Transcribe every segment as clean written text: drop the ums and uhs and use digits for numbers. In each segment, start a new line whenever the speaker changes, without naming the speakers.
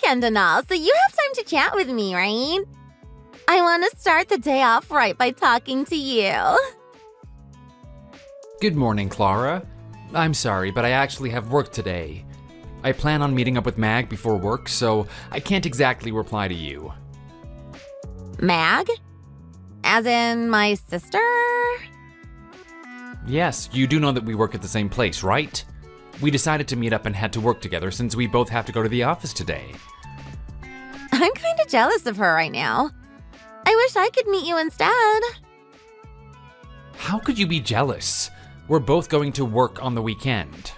weekend and all, so you have time to chat with me, right? I want to start the day off right by talking to you.
Good morning, Clara. I'm sorry, but I actually have work today. I plan on meeting up with Mag before work, so I can't exactly reply to you.
Mag? As in my sister?
Yes, you do know that we work at the same place, right? We decided to meet up and head to work together since we both have to go to the office today.
I'm kind of jealous of her right now. I wish I could meet you instead.
How could you be jealous? We're both going to work on the weekend.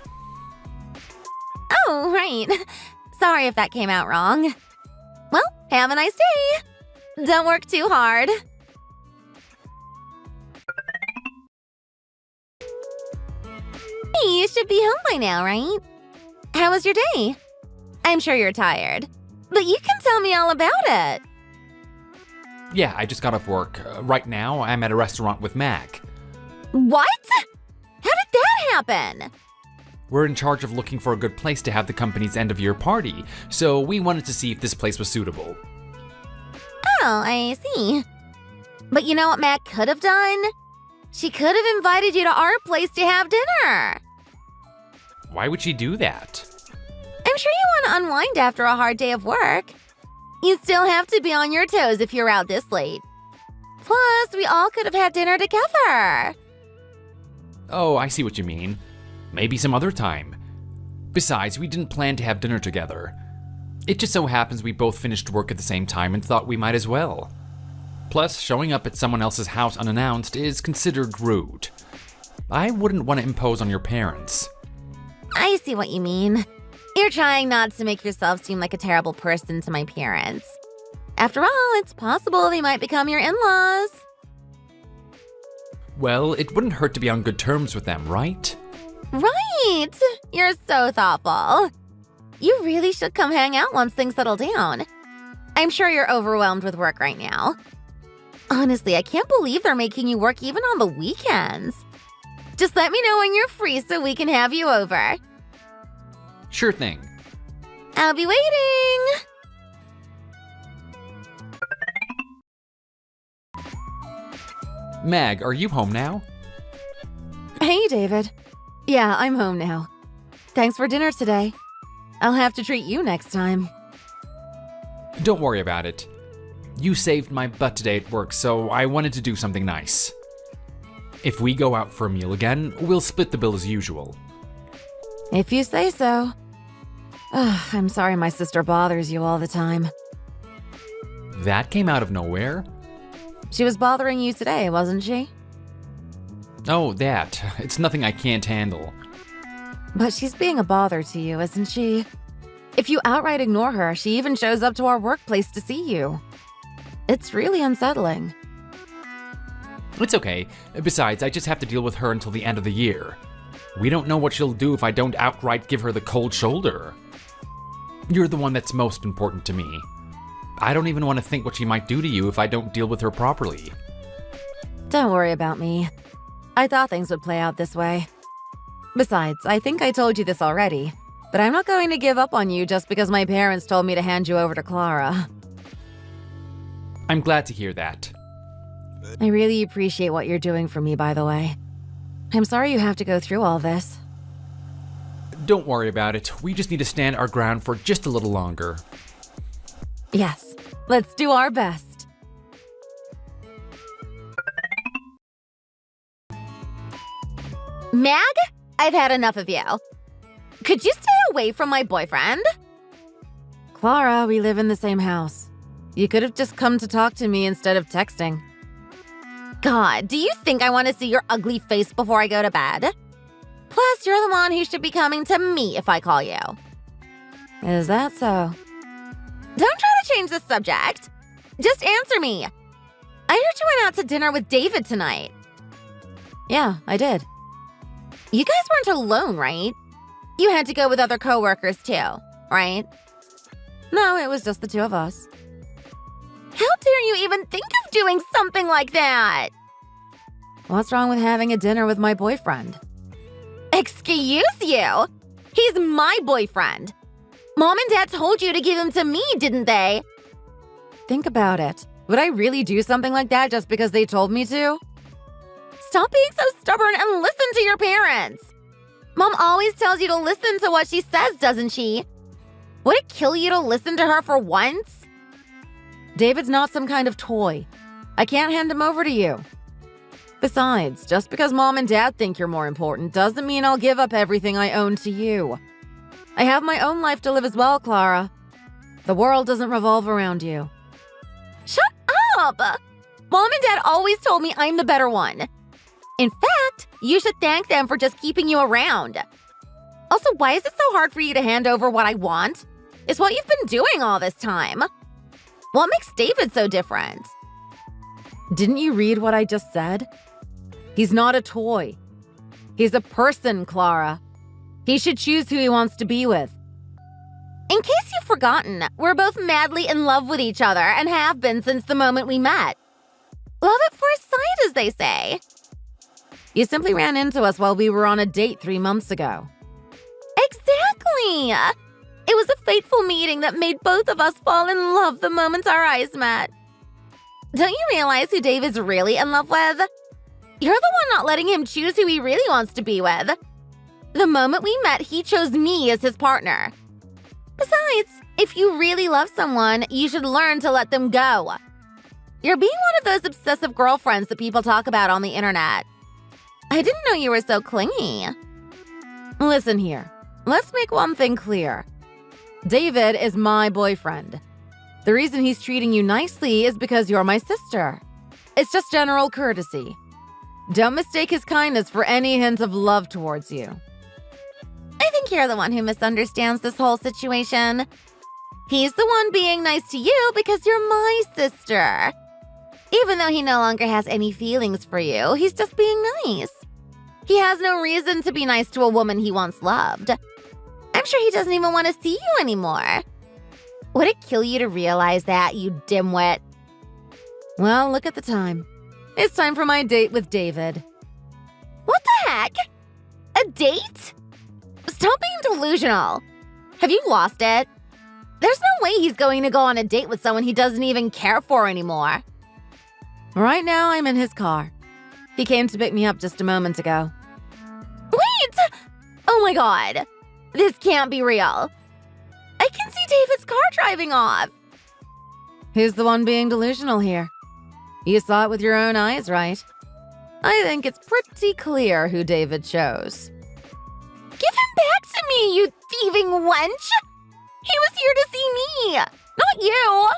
Oh, right. Sorry if that came out wrong. Well, have a nice day. Don't work too hard. Hey, you should be home by now, right? How was your day? I'm sure you're tired, but you can tell me all about it.
Yeah, I just got off work. Right now, I'm at a restaurant with Mag.
What? How did that happen?
We're in charge of looking for a good place to have the company's end-of-year party, so we wanted to see if this place was suitable.
Oh, I see. But you know what Mac could have done? She could have invited you to our place to have dinner.
Why would she do that?
I'm sure you want to unwind after a hard day of work. You still have to be on your toes if you're out this late. Plus, we all could have had dinner together.
Oh, I see what you mean. Maybe some other time. Besides, we didn't plan to have dinner together. It just so happens we both finished work at the same time and thought we might as well. Plus, showing up at someone else's house unannounced is considered rude. I wouldn't want to impose on your parents.
I see what you mean. You're trying not to make yourself seem like a terrible person to my parents. After all, it's possible they might become your in-laws.
Well, it wouldn't hurt to be on good terms with them, right?
Right! You're so thoughtful. You really should come hang out once things settle down. I'm sure you're overwhelmed with work right now. Honestly, I can't believe they're making you work even on the weekends. Just let me know when you're free so we can have you over.
Sure thing.
I'll be waiting!
Mag, are you home now?
Hey, David. Yeah, I'm home now. Thanks for dinner today. I'll have to treat you next time.
Don't worry about it. You saved my butt today at work, so I wanted to do something nice. If we go out for a meal again, we'll split the bill as usual.
If you say so. I'm sorry my sister bothers you all the time.
That came out of nowhere.
She was bothering you today, wasn't she?
Oh, that. It's nothing I can't handle.
But she's being a bother to you, isn't she? If you outright ignore her, she even shows up to our workplace to see you. It's really unsettling.
It's okay. Besides, I just have to deal with her until the end of the year. We don't know what she'll do if I don't outright give her the cold shoulder. You're the one that's most important to me. I don't even want to think what she might do to you if I don't deal with her properly.
Don't worry about me. I thought things would play out this way. Besides, I think I told you this already, but I'm not going to give up on you just because my parents told me to hand you over to Clara.
I'm glad to hear that.
I really appreciate what you're doing for me, by the way. I'm sorry you have to go through all this.
Don't worry about it. We just need to stand our ground for just a little longer.
Yes, let's do our best. Mag, I've had enough of you. Could you stay away from my boyfriend? Clara, we live in the same house. You could have just come to talk to me instead of texting. God, do you think I want to see your ugly face before I go to bed? Plus, you're the one who should be coming to me if I call you. Is that so? Don't try to change the subject. Just answer me. I heard you went out to dinner with David tonight. Yeah, I did. You guys weren't alone, right? You had to go with other coworkers too, right? No, it was just the two of us. How dare you even think of doing something like that? What's wrong with having a dinner with my boyfriend? Excuse you? He's my boyfriend. Mom and Dad told you to give him to me, didn't they?
Think about it. Would I really do something like that just because they told me to?
Stop being so stubborn and listen to your parents. Mom always tells you to listen to what she says, doesn't she? Would it kill you to listen to her for once?
David's not some kind of toy. I can't hand him over to you. Besides, just because Mom and Dad think you're more important doesn't mean I'll give up everything I own to you. I have my own life to live as well, Clara. The world doesn't revolve around you.
Shut up! Mom and Dad always told me I'm the better one. In fact, you should thank them for just keeping you around. Also, why is it so hard for you to hand over what I want? It's what you've been doing all this time. What makes David so different?
Didn't you read what I just said? He's not a toy. He's a person, Clara. He should choose who he wants to be with.
In case you've forgotten, we're both madly in love with each other and have been since the moment we met. Love at first sight, as they say.
You simply ran into us while we were on a date 3 months ago.
Exactly! It was a fateful meeting that made both of us fall in love the moment our eyes met. Don't you realize who David's really in love with? You're the one not letting him choose who he really wants to be with. The moment we met, he chose me as his partner. Besides, if you really love someone, you should learn to let them go. You're being one of those obsessive girlfriends that people talk about on the internet. I didn't know you were so clingy.
Listen here. Let's make one thing clear. David is my boyfriend. The reason he's treating you nicely is because you're my sister. It's just general courtesy. Don't mistake his kindness for any hint of love towards you.
I think you're the one who misunderstands this whole situation. He's the one being nice to you because you're my sister. Even though he no longer has any feelings for you, he's just being nice. He has no reason to be nice to a woman he once loved. I'm sure he doesn't even want to see you anymore. Would it kill you to realize that, you dimwit?
Well, look at the time. It's time for my date with David.
What the heck? A date? Stop being delusional. Have you lost it? There's no way he's going to go on a date with someone he doesn't even care for anymore.
Right now, I'm in his car. He came to pick me up just a moment ago.
Wait! Oh my god. This can't be real. I can see David's car driving off.
Who's the one being delusional here? You saw it with your own eyes, right? I think it's pretty clear who David chose.
Give him back to me, you thieving wench! He was here to see me, not you!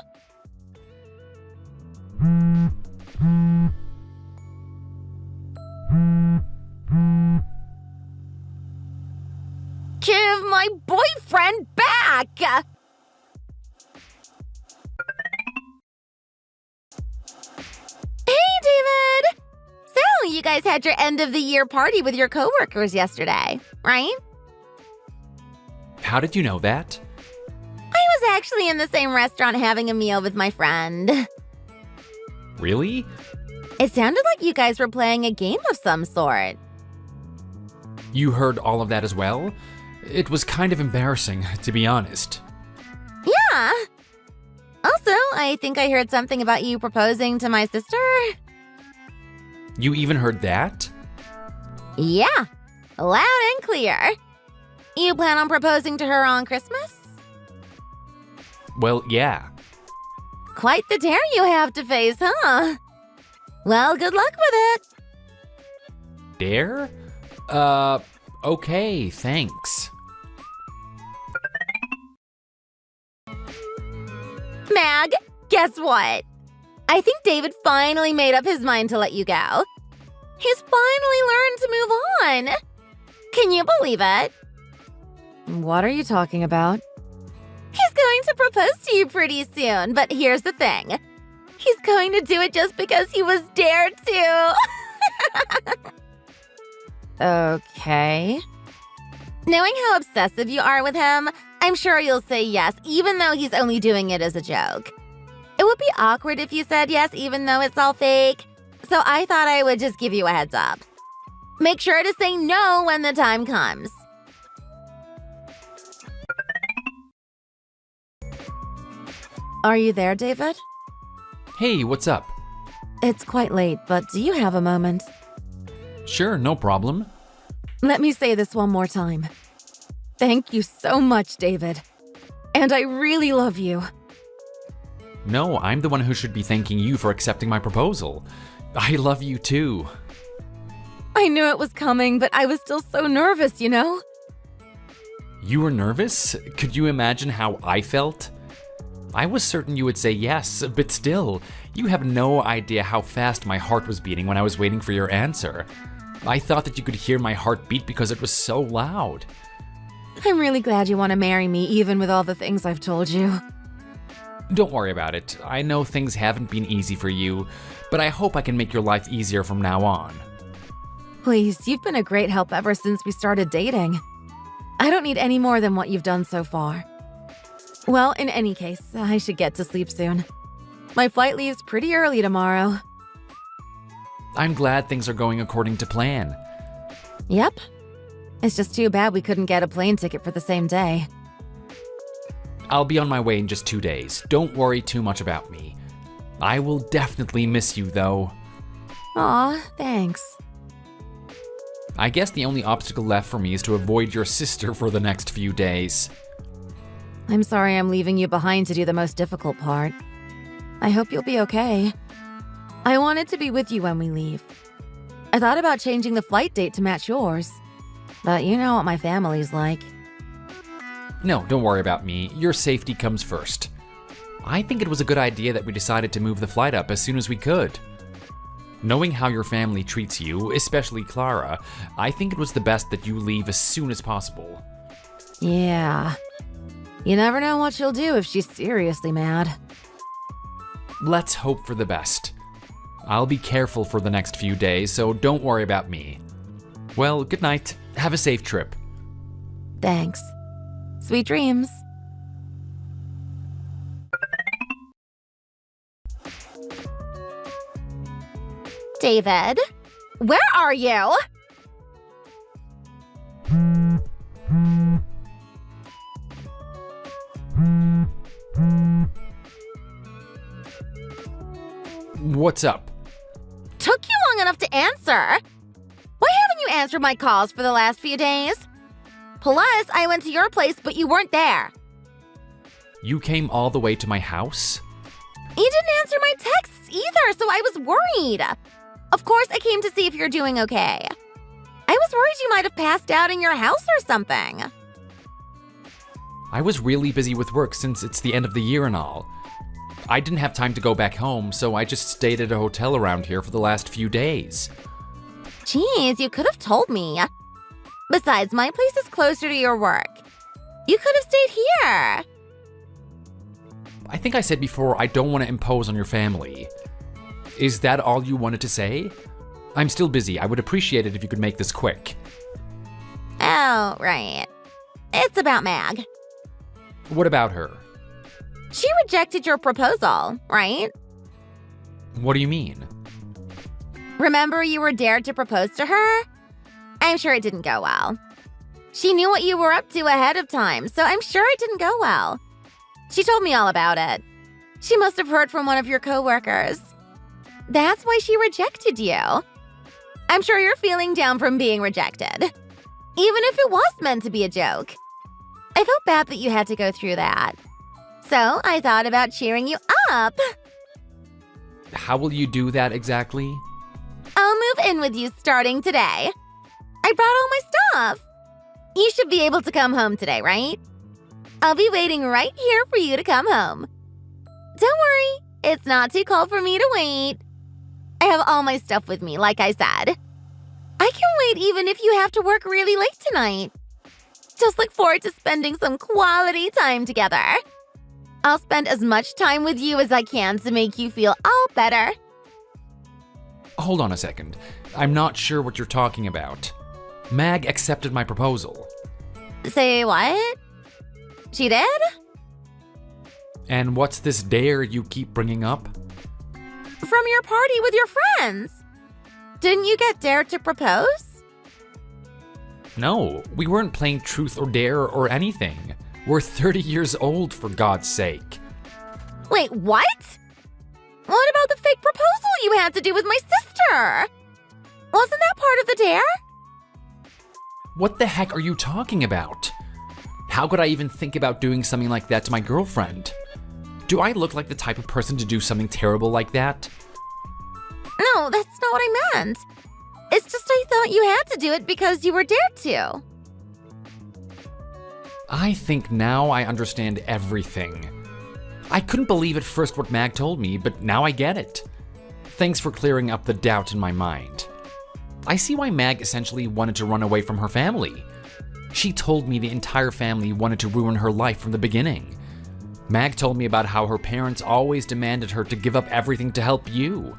Give my boyfriend back! Hey, David! So, you guys had your end-of-the-year party with your coworkers yesterday, right?
How did you know that?
I was actually in the same restaurant having a meal with my friend.
Really?
It sounded like you guys were playing a game of some sort.
You heard all of that as well? It was kind of embarrassing, to be honest.
Yeah. Also, I think I heard something about you proposing to my sister.
You even heard that?
Yeah, loud and clear. You plan on proposing to her on Christmas?
Well, yeah.
Quite the dare you have to face, huh? Well, good luck with it.
Dare? Okay, thanks.
Mag, guess what? I think David finally made up his mind to let you go. He's finally learned to move on. Can you believe it?
What are you talking about?
He's going to propose to you pretty soon, but here's the thing. He's going to do it just because he was dared to.
Okay.
Knowing how obsessive you are with him, I'm sure you'll say yes, even though he's only doing it as a joke. It would be awkward if you said yes, even though it's all fake. So I thought I would just give you a heads up. Make sure to say no when the time comes.
Are you there, David?
Hey, what's up?
It's quite late, but do you have a moment?
Sure, no problem.
Let me say this one more time. Thank you so much, David. And I really love you.
No, I'm the one who should be thanking you for accepting my proposal. I love you too.
I knew it was coming, but I was still so nervous, you know?
You were nervous? Could you imagine how I felt? I was certain you would say yes, but still, you have no idea how fast my heart was beating when I was waiting for your answer. I thought that you could hear my heart beat because it was so loud.
I'm really glad you want to marry me, even with all the things I've told you.
Don't worry about it. I know things haven't been easy for you, but I hope I can make your life easier from now on.
Please, you've been a great help ever since we started dating. I don't need any more than what you've done so far. Well, in any case, I should get to sleep soon. My flight leaves pretty early tomorrow.
I'm glad things are going according to plan.
Yep. It's just too bad we couldn't get a plane ticket for the same day.
I'll be on my way in just 2 days. Don't worry too much about me. I will definitely miss you, though.
Aw, thanks.
I guess the only obstacle left for me is to avoid your sister for the next few days.
I'm sorry I'm leaving you behind to do the most difficult part. I hope you'll be okay. I wanted to be with you when we leave. I thought about changing the flight date to match yours. But you know what my family's like.
No, don't worry about me. Your safety comes first. I think it was a good idea that we decided to move the flight up as soon as we could. Knowing how your family treats you, especially Clara, I think it was the best that you leave as soon as possible.
Yeah. You never know what she'll do if she's seriously mad.
Let's hope for the best. I'll be careful for the next few days, so don't worry about me. Well, good night. Have a safe trip.
Thanks. Sweet dreams.
David, where are you?
What's up?
Took you long enough to answer. Why haven't you answered my calls for the last few days? Plus, I went to your place, but you weren't there.
You came all the way to my house?
You didn't answer my texts either, so I was worried. Of course, I came to see if you're doing okay. I was worried you might have passed out in your house or something.
I was really busy with work since it's the end of the year and all. I didn't have time to go back home, so I just stayed at a hotel around here for the last few days.
Jeez, you could have told me. Besides, my place is closer to your work. You could have stayed here.
I think I said before I don't want to impose on your family. Is that all you wanted to say? I'm still busy. I would appreciate it if you could make this quick.
Oh, right. It's about Mag.
What about her?
She rejected your proposal, right?
What do you mean?
Remember you were dared to propose to her? I'm sure it didn't go well. She knew what you were up to ahead of time, so I'm sure it didn't go well. She told me all about it. She must have heard from one of your coworkers. That's why she rejected you. I'm sure you're feeling down from being rejected. Even if it was meant to be a joke. I felt bad that you had to go through that. So I thought about cheering you up.
How will you do that exactly?
I'll move in with you starting today. I brought all my stuff. You should be able to come home today, right? I'll be waiting right here for you to come home. Don't worry, it's not too cold for me to wait. I have all my stuff with me, like I said. I can wait even if you have to work really late tonight. Just look forward to spending some quality time together. I'll spend as much time with you as I can to make you feel all better.
Hold on a second. I'm not sure what you're talking about. Mag accepted my proposal.
Say what? She did?
And what's this dare you keep bringing up?
From your party with your friends. Didn't you get dared to propose?
No, we weren't playing truth or dare or anything. We're 30 years old, for God's sake.
Wait, what? What about the fake proposal you had to do with my sister? Wasn't that part of the dare?
What the heck are you talking about? How could I even think about doing something like that to my girlfriend? Do I look like the type of person to do something terrible like that?
No, that's not what I meant. It's just I thought you had to do it because you were dared to.
I think now I understand everything. I couldn't believe at first what Mag told me, but now I get it. Thanks for clearing up the doubt in my mind. I see why Mag essentially wanted to run away from her family. She told me the entire family wanted to ruin her life from the beginning. Mag told me about how her parents always demanded her to give up everything to help you.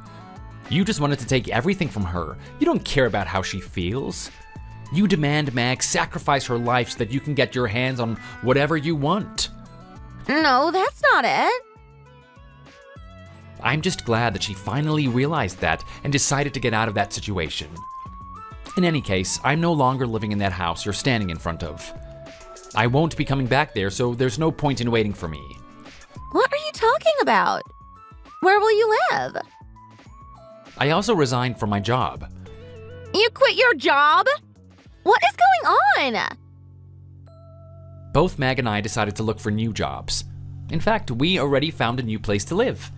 You just wanted to take everything from her. You don't care about how she feels. You demand Mag sacrifice her life so that you can get your hands on whatever you want.
No, that's not it.
I'm just glad that she finally realized that and decided to get out of that situation. In any case, I'm no longer living in that house you're standing in front of. I won't be coming back there, so there's no point in waiting for me.
What are you talking about? Where will you live?
I also resigned from my job.
You quit your job? What is going on?
Both Mag and I decided to look for new jobs. In fact, we already found a new place to live.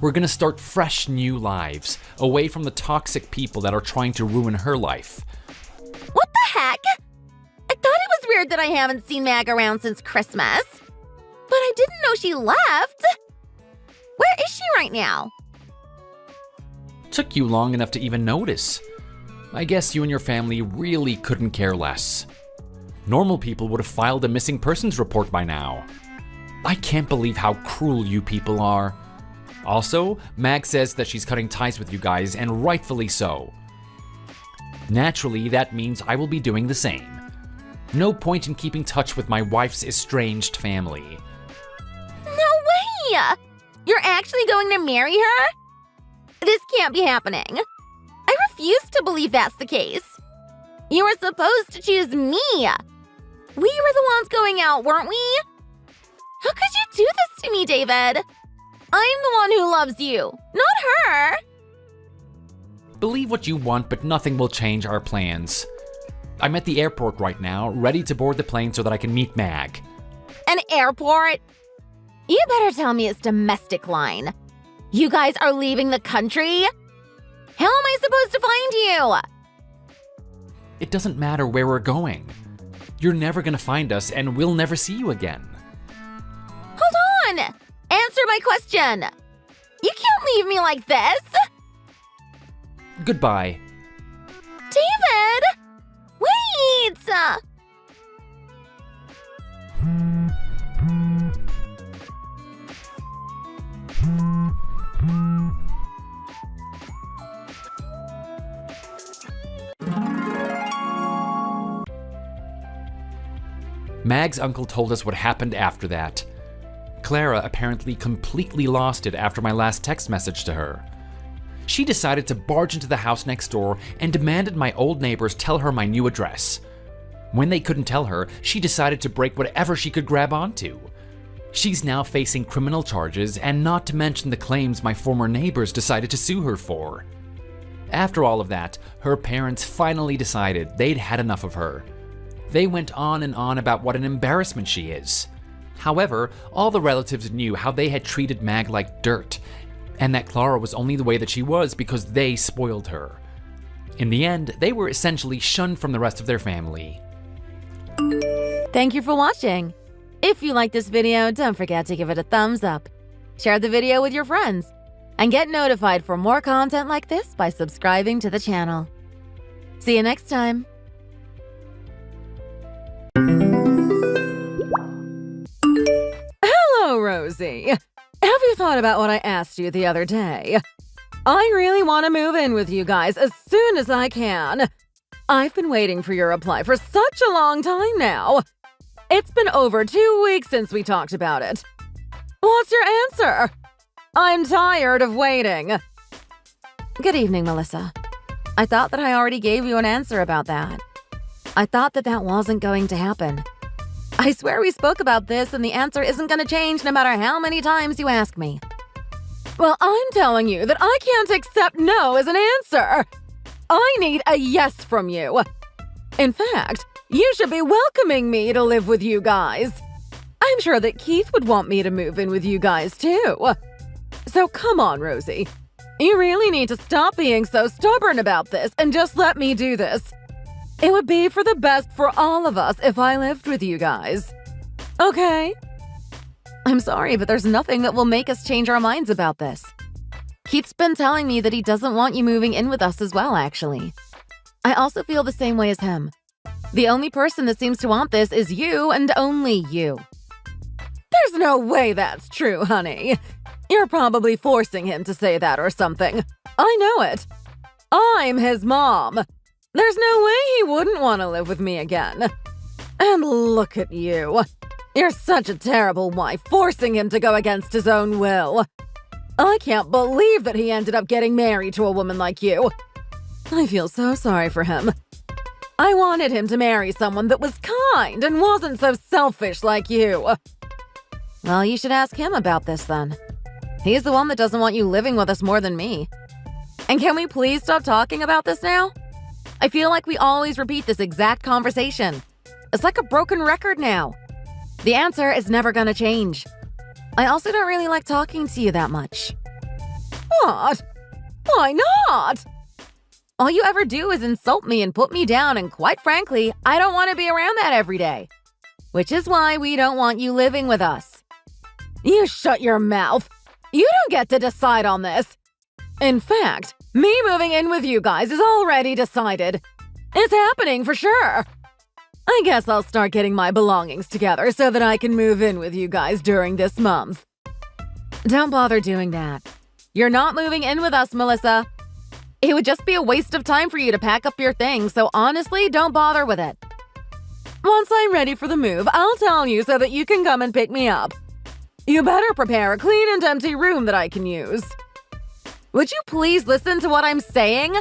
We're gonna start fresh new lives, away from the toxic people that are trying to ruin her life.
What the heck? I thought it was weird that I haven't seen Mag around since Christmas. But I didn't know she left. Where is she right now?
Took you long enough to even notice. I guess you and your family really couldn't care less. Normal people would have filed a missing persons report by now. I can't believe how cruel you people are. Also, Mag says that she's cutting ties with you guys, and rightfully so. Naturally, that means I will be doing the same. No point in keeping touch with my wife's estranged family.
No way! You're actually going to marry her? This can't be happening. I refuse to believe that's the case. You were supposed to choose me. We were the ones going out, weren't we? How could you do this to me, David? I'm the one who loves you, not her.
Believe what you want, but nothing will change our plans. I'm at the airport right now, ready to board the plane so that I can meet Mag.
An airport? You better tell me it's domestic line. You guys are leaving the country? How am I supposed to find you?
It doesn't matter where we're going. You're never gonna find us, and we'll never see you again.
Hold on! Answer my question! You can't leave me like this!
Goodbye.
David! Wait!
Mag's uncle told us what happened after that. Clara apparently completely lost it after my last text message to her. She decided to barge into the house next door and demanded my old neighbors tell her my new address. When they couldn't tell her, she decided to break whatever she could grab onto. She's now facing criminal charges, and not to mention the claims my former neighbors decided to sue her for. After all of that, her parents finally decided they'd had enough of her. They went on and on about what an embarrassment she is. However, all the relatives knew how they had treated Mag like dirt, and that Clara was only the way that she was because they spoiled her. In the end, they were essentially shunned from the rest of their family.
Thank you for watching. If you like this video, don't forget to give it a thumbs up. Share the video with your friends, and get notified for more content like this by subscribing to the channel. See you next time. Hello, Rosie. Have you thought about what I asked you the other day? I really want to move in with you guys as soon as I can. I've been waiting for your reply for such a long time now. It's been over 2 weeks since we talked about it. What's your answer? I'm tired of waiting. Good evening, Melissa. I thought that I already gave you an answer about that. I thought that that wasn't going to happen. I swear we spoke about this and the answer isn't gonna change no matter how many times you ask me. Well, I'm telling you that I can't accept no as an answer. I need a yes from you. In fact, you should be welcoming me to live with you guys. I'm sure that Keith would want me to move in with you guys too. So come on, Rosie. You really need to stop being so stubborn about this and just let me do this. It would be for the best for all of us if I lived with you guys. Okay? I'm sorry, but there's nothing that will make us change our minds about this. Keith's been telling me that he doesn't want you moving in with us as well, actually. I also feel the same way as him. The only person that seems to want this is you and only you. There's no way that's true, honey. You're probably forcing him to say that or something. I know it. I'm his mom. There's no way he wouldn't want to live with me again. And look at you. You're such a terrible wife, forcing him to go against his own will. I can't believe that he ended up getting married to a woman like you. I feel so sorry for him. I wanted him to marry someone that was kind and wasn't so selfish like you. Well, you should ask him about this then. He's the one that doesn't want you living with us more than me. And can we please stop talking about this now? I feel like we always repeat this exact conversation. It's like a broken record now. The answer is never gonna change. I also don't really like talking to you that much. What? Why not? All you ever do is insult me and put me down, and quite frankly, I don't want to be around that every day. Which is why we don't want you living with us. You shut your mouth. You don't get to decide on this. In fact, me moving in with you guys is already decided. It's happening for sure. I guess I'll start getting my belongings together so that I can move in with you guys during this month. Don't bother doing that. You're not moving in with us, Melissa. It would just be a waste of time for you to pack up your things, so honestly, don't bother with it. Once I'm ready for the move, I'll tell you so that you can come and pick me up. You better prepare a clean and empty room that I can use. Would you please listen to what I'm saying?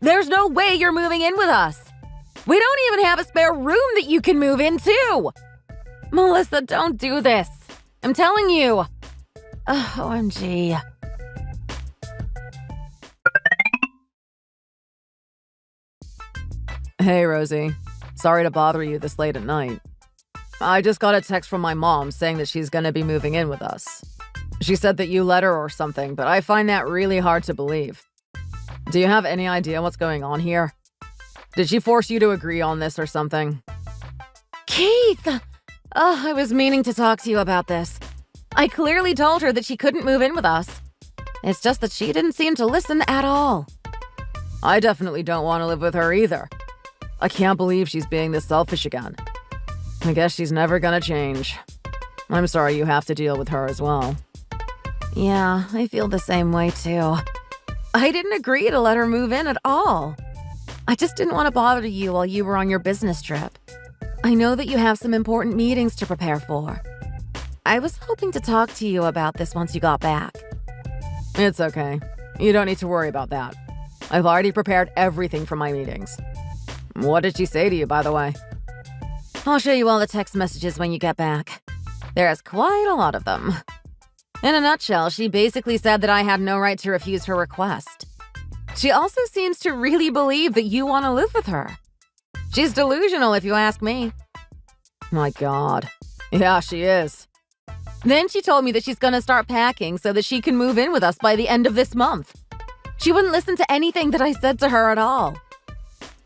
There's no way you're moving in with us. We don't even have a spare room that you can move into. Melissa, don't do this. I'm telling you. OMG. Hey, Rosie. Sorry to bother you this late at night. I just got a text from my mom saying that she's gonna be moving in with us. She said that you let her or something, but I find that really hard to believe. Do you have any idea what's going on here? Did she force you to agree on this or something? Keith! I was meaning to talk to you about this. I clearly told her that she couldn't move in with us. It's just that she didn't seem to listen at all. I definitely don't want to live with her either. I can't believe she's being this selfish again. I guess she's never gonna change. I'm sorry you have to deal with her as well. Yeah, I feel the same way too. I didn't agree to let her move in at all. I just didn't want to bother you while you were on your business trip. I know that you have some important meetings to prepare for. I was hoping to talk to you about this once you got back. It's okay. You don't need to worry about that. I've already prepared everything for my meetings. What did she say to you, by the way? I'll show you all the text messages when you get back. There's quite a lot of them. In a nutshell, she basically said that I had no right to refuse her request. She also seems to really believe that you want to live with her. She's delusional, if you ask me. My God. Yeah, she is. Then she told me that she's gonna start packing so that she can move in with us by the end of this month. She wouldn't listen to anything that I said to her at all.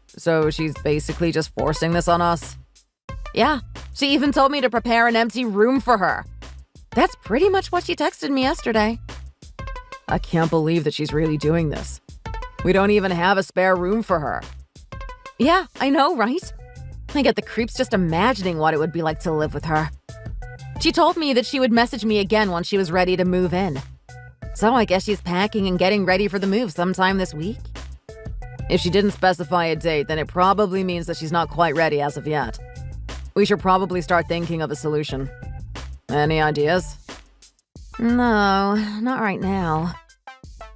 So she's basically just forcing this on us? Yeah, she even told me to prepare an empty room for her. That's pretty much what she texted me yesterday. I can't believe that she's really doing this. We don't even have a spare room for her. Yeah, I know, right? I get the creeps just imagining what it would be like to live with her. She told me that she would message me again once she was ready to move in. So I guess she's packing and getting ready for the move sometime this week. If she didn't specify a date, then it probably means that she's not quite ready as of yet. We should probably start thinking of a solution. Any ideas? No, not right now.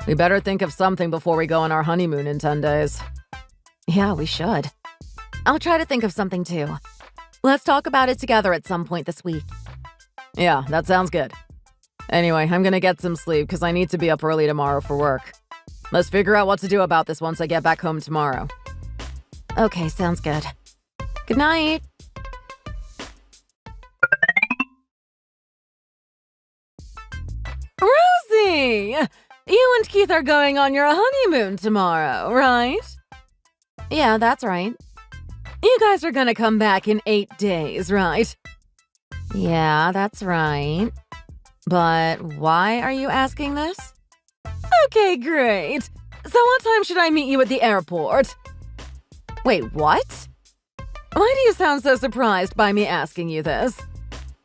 We better think of something before we go on our honeymoon in 10 days. Yeah, we should. I'll try to think of something too. Let's talk about it together at some point this week.
Yeah, that sounds good. Anyway, I'm gonna get some sleep because I need to be up early tomorrow for work. Let's figure out what to do about this once I get back home tomorrow.
Okay, sounds good. Good night.
Rosie! You and Keith are going on your honeymoon tomorrow, right?
Yeah, that's right.
You guys are gonna come back in 8 days, right?
Yeah, that's right. But why are you asking this?
Okay, great. So what time should I meet you at the airport?
Wait, what?
Why do you sound so surprised by me asking you this?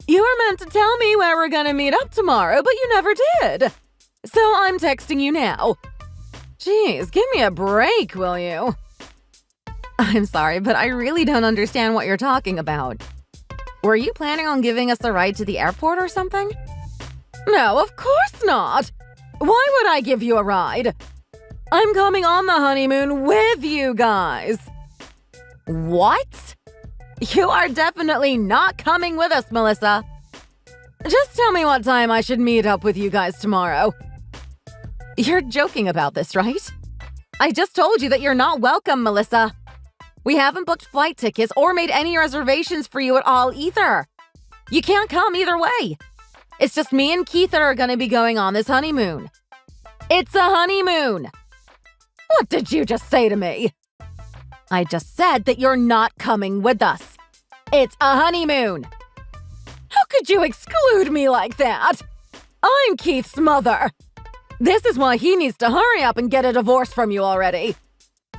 You were meant to tell me where we're gonna meet up tomorrow, but you never did. So I'm texting you now. Jeez, give me a break, will you?
I'm sorry, but I really don't understand what you're talking about. Were you planning on giving us a ride to the airport or something?
No, of course not. Why would I give you a ride? I'm coming on the honeymoon with you guys.
What?
You are definitely not coming with us, Melissa. Just tell me what time I should meet up with you guys tomorrow.
You're joking about this, right? I just told you that you're not welcome, Melissa. We haven't booked flight tickets or made any reservations for you at all either. You can't come either way. It's just me and Keith that are going to be going on this honeymoon.
It's a honeymoon. What did you just say to me?
I just said that you're not coming with us.
It's a honeymoon. How could you exclude me like that? I'm Keith's mother. This is why he needs to hurry up and get a divorce from you already.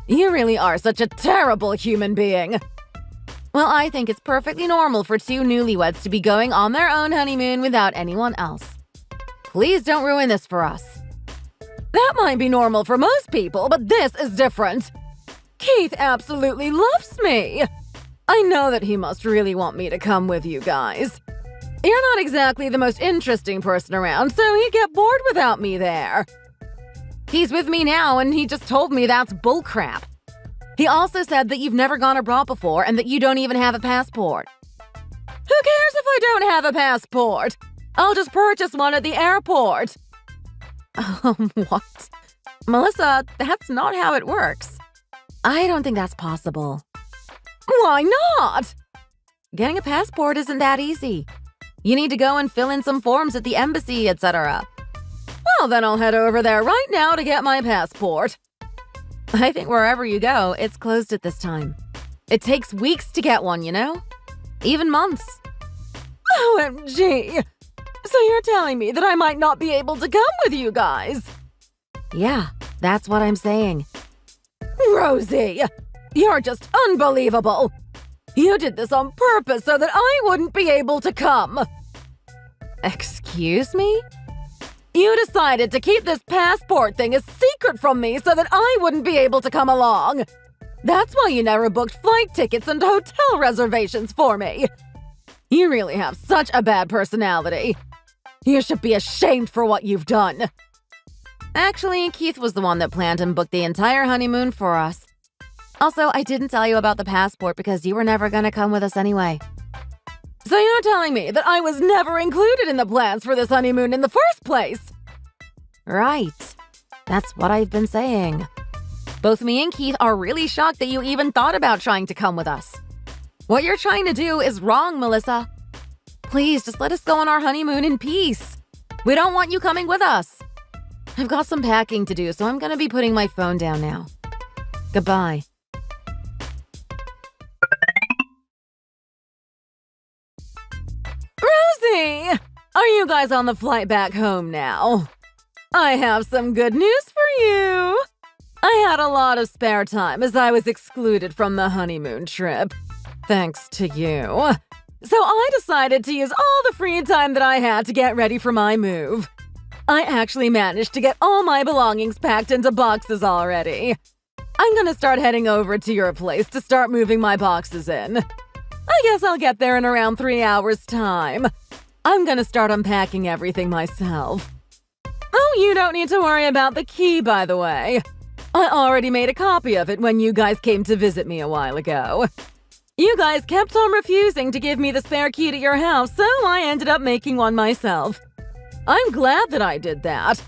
You really are such a terrible human being.
Well, I think it's perfectly normal for two newlyweds to be going on their own honeymoon without anyone else. Please don't ruin this for us.
That might be normal for most people, but this is different. Keith absolutely loves me. I know that he must really want me to come with you guys. You're not exactly the most interesting person around, so he'd get bored without me there.
He's with me now, and he just told me that's bullcrap. He also said that you've never gone abroad before and that you don't even have a passport.
Who cares if I don't have a passport? I'll just purchase one at the airport.
What? Melissa, that's not how it works. I don't think that's possible.
Why not?
Getting a passport isn't that easy. You need to go and fill in some forms at the embassy, etc.
Well, then I'll head over there right now to get my passport.
I think wherever you go, it's closed at this time. It takes weeks to get one, you know? Even months.
OMG! So you're telling me that I might not be able to come with you guys?
Yeah, that's what I'm saying.
Rosie, you're just unbelievable. You did this on purpose so that I wouldn't be able to come.
Excuse me?
You decided to keep this passport thing a secret from me so that I wouldn't be able to come along. That's why you never booked flight tickets and hotel reservations for me. You really have such a bad personality. You should be ashamed for what you've done.
Actually, Keith was the one that planned and booked the entire honeymoon for us. Also, I didn't tell you about the passport because you were never gonna come with us anyway.
So you're telling me that I was never included in the plans for this honeymoon in the first place?
Right. That's what I've been saying. Both me and Keith are really shocked that you even thought about trying to come with us. What you're trying to do is wrong, Melissa. Please, just let us go on our honeymoon in peace. We don't want you coming with us. I've got some packing to do, so I'm gonna be putting my phone down now. Goodbye.
Rosie! Are you guys on the flight back home now? I have some good news for you. I had a lot of spare time as I was excluded from the honeymoon trip. Thanks to you. So I decided to use all the free time that I had to get ready for my move. I actually managed to get all my belongings packed into boxes already. I'm gonna start heading over to your place to start moving my boxes in. I guess I'll get there in around 3 hours' time. I'm gonna start unpacking everything myself. Oh, you don't need to worry about the key, by the way. I already made a copy of it when you guys came to visit me a while ago.
You guys kept on refusing to give me the spare key to your house, so I ended up making one myself. I'm glad that I did that.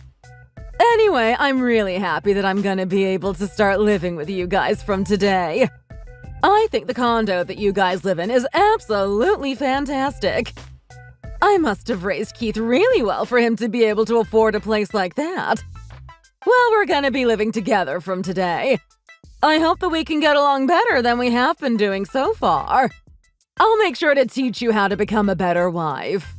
Anyway, I'm really happy that I'm gonna be able to start living with you guys from today. I think the condo that you guys live in is absolutely fantastic. I must have raised Keith really well for him to be able to afford a place like that. Well, we're gonna be living together from today. I hope that we can get along better than we have been doing so far. I'll make sure to teach you how to become a better wife.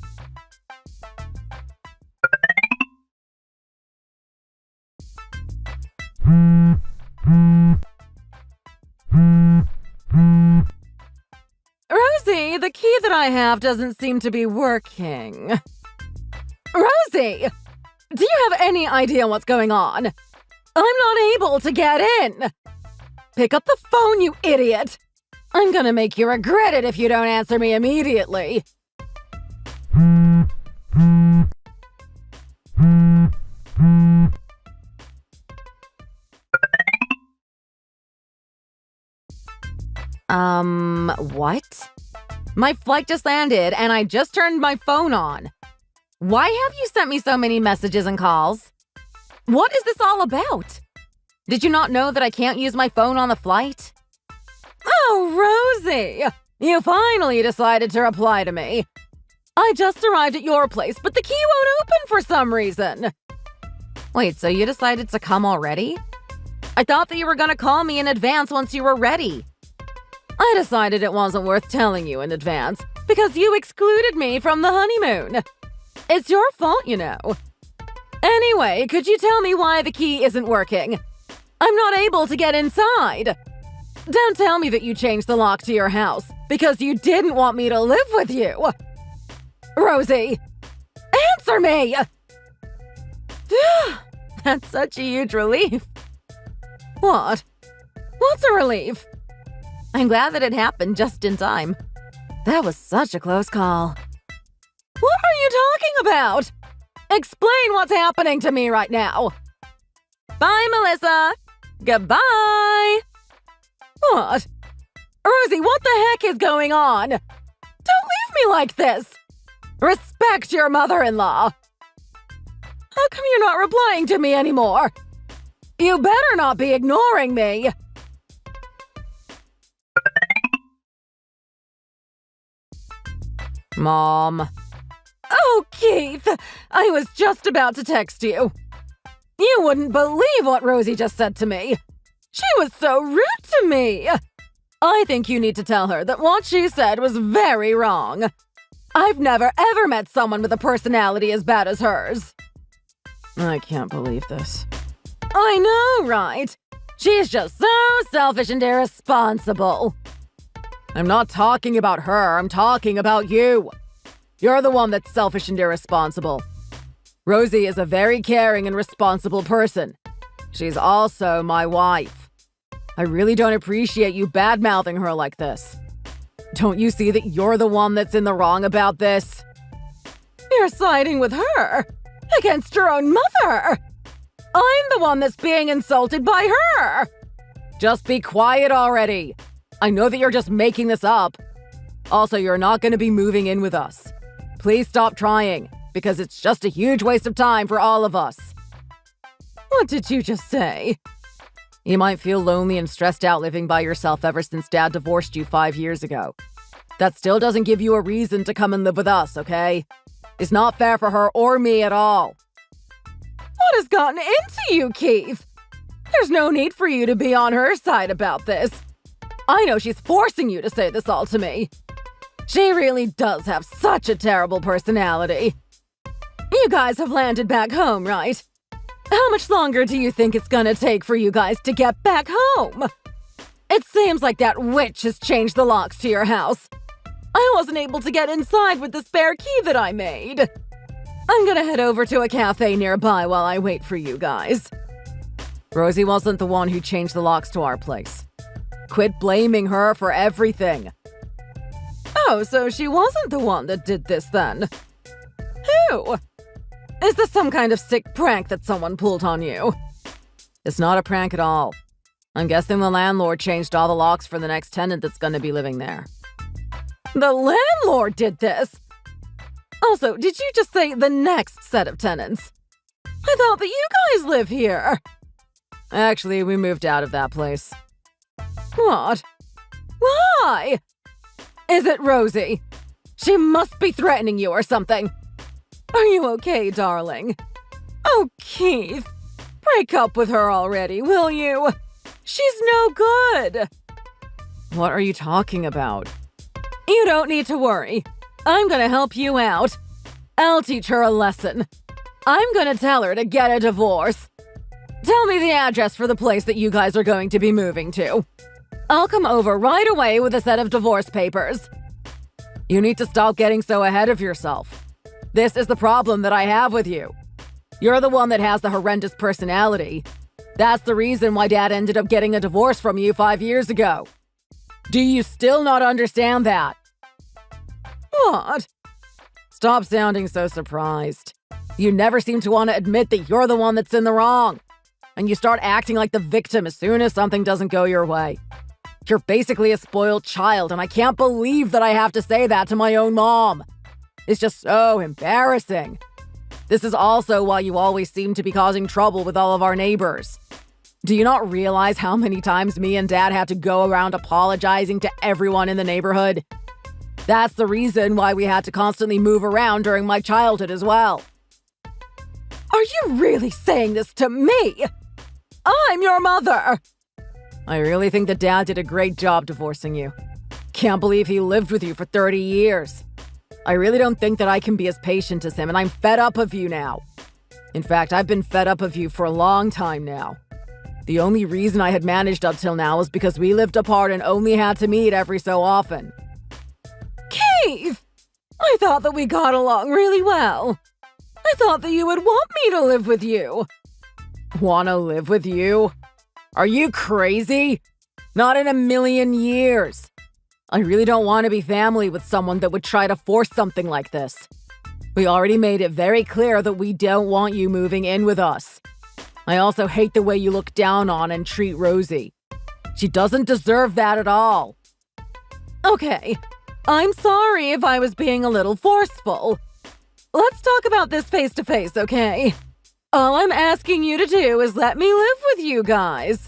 Rosie, the key that I have doesn't seem to be working. Rosie! Do you have any idea what's going on? I'm not able to get in! Pick up the phone, you idiot! I'm gonna make you regret it if you don't answer me immediately. What? My flight just landed and I just turned my phone on. Why have you sent me so many messages and calls? What is this all about? Did you not know that I can't use my phone on the flight? Oh, Rosie! You finally decided to reply to me. I just arrived at your place, but the key won't open for some reason. Wait, so you decided to come already? I thought that you were gonna call me in advance once you were ready. I decided it wasn't worth telling you in advance because you excluded me from the honeymoon. It's your fault, you know. Anyway, could you tell me why the key isn't working? I'm not able to get inside. Don't tell me that you changed the lock to your house because you didn't want me to live with you. Rosie, answer me! That's such a huge relief. What? What's a relief? I'm glad that it happened just in time. That was such a close call. What are you talking about? Explain what's happening to me right now. Bye, Melissa. Goodbye. What? Rosie, what the heck is going on? Don't leave me like this. Respect your mother-in-law. How come you're not replying to me anymore? You better not be ignoring me. Mom. Oh, Keith, I was just about to text you. You wouldn't believe what Rosie just said to me. She was so rude to me. I think you need to tell her that what she said was very wrong. I've never ever met someone with a personality as bad as hers. I can't believe this. I know, right? She's just so selfish and irresponsible. I'm not talking about her, I'm talking about you. You're the one that's selfish and irresponsible. Rosie is a very caring and responsible person. She's also my wife. I really don't appreciate you bad-mouthing her like this. Don't you see that you're the one that's in the wrong about this? You're siding with her against your own mother. I'm the one that's being insulted by her. Just be quiet already. I know that you're just making this up. Also, you're not going to be moving in with us. Please stop trying, because it's just a huge waste of time for all of us. What did you just say? You might feel lonely and stressed out living by yourself ever since Dad divorced you 5 years ago. That still doesn't give you a reason to come and live with us, okay? It's not fair for her or me at all. What has gotten into you, Keith? There's no need for you to be on her side about this. I know she's forcing you to say this all to me. She really does have such a terrible personality. You guys have landed back home, right? How much longer do you think it's gonna take for you guys to get back home? It seems like that witch has changed the locks to your house. I wasn't able to get inside with the spare key that I made. I'm gonna head over to a cafe nearby while I wait for you guys. Rosie wasn't the one who changed the locks to our place. Quit blaming her for everything. Oh, so she wasn't the one that did this then? Who? Is this some kind of sick prank that someone pulled on you? It's not a prank at all. I'm guessing the landlord changed all the locks for the next tenant that's going to be living there. The landlord did this? Also, did you just say the next set of tenants? I thought that you guys live here. Actually, we moved out of that place. What? Why? Is it Rosie? She must be threatening you or something. Are you okay, darling? Oh, Keith, break up with her already, will you? She's no good. What are you talking about? You don't need to worry. I'm gonna help you out. I'll teach her a lesson. I'm gonna tell her to get a divorce. Tell me the address for the place that you guys are going to be moving to. I'll come over right away with a set of divorce papers. You need to stop getting so ahead of yourself. This is the problem that I have with you. You're the one that has the horrendous personality. That's the reason why Dad ended up getting a divorce from you 5 years ago. Do you still not understand that? What? Stop sounding so surprised. You never seem to want to admit that you're the one that's in the wrong. And you start acting like the victim as soon as something doesn't go your way. You're basically a spoiled child, and I can't believe that I have to say that to my own mom. It's just so embarrassing. This is also why you always seem to be causing trouble with all of our neighbors. Do you not realize how many times me and Dad had to go around apologizing to everyone in the neighborhood? That's the reason why we had to constantly move around during my childhood as well. Are you really saying this to me? I'm your mother! I really think that Dad did a great job divorcing you. Can't believe he lived with you for 30 years. I really don't think that I can be as patient as him, and I'm fed up of you now. In fact, I've been fed up of you for a long time now. The only reason I had managed up till now was because we lived apart and only had to meet every so often. Keith! I thought that we got along really well. I thought that you would want me to live with you. Wanna live with you? Are you crazy? Not in a million years. I really don't want to be family with someone that would try to force something like this. We already made it very clear that we don't want you moving in with us. I also hate the way you look down on and treat Rosie. She doesn't deserve that at all. Okay, I'm sorry if I was being a little forceful. Let's talk about this face to face, okay? All I'm asking you to do is let me live with you guys.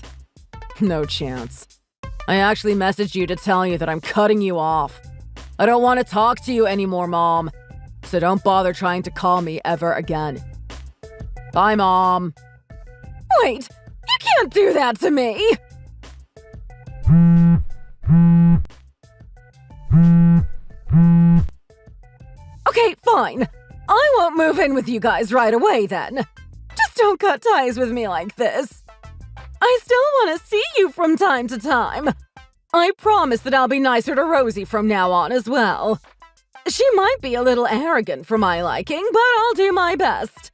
No chance. I actually messaged you to tell you that I'm cutting you off. I don't want to talk to you anymore, Mom. So don't bother trying to call me ever again. Bye, Mom. Wait, you can't do that to me! Okay, fine. I won't move in with you guys right away then. Just don't cut ties with me like this. I still want to see you from time to time. I promise that I'll be nicer to Rosie from now on as well. She might be a little arrogant for my liking, but I'll do my best.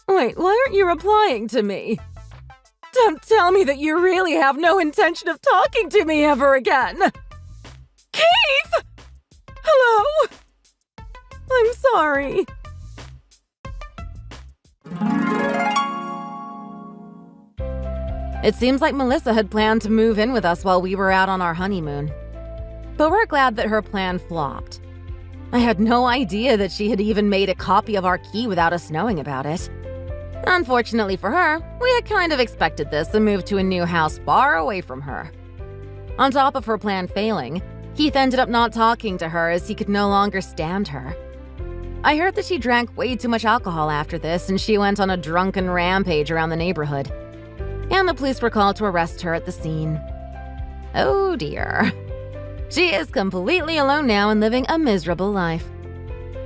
Wait, why aren't you replying to me? Don't tell me that you really have no intention of talking to me ever again. Keith! Hello? I'm sorry. It seems like Melissa had planned to move in with us while we were out on our honeymoon. But we're glad that her plan flopped. I had no idea that she had even made a copy of our key without us knowing about it. Unfortunately for her, we had kind of expected this and moved to a new house far away from her. On top of her plan failing, Keith ended up not talking to her as he could no longer stand her. I heard that she drank way too much alcohol after this and she went on a drunken rampage around the neighborhood. And the police were called to arrest her at the scene. Oh dear. She is completely alone now and living a miserable life.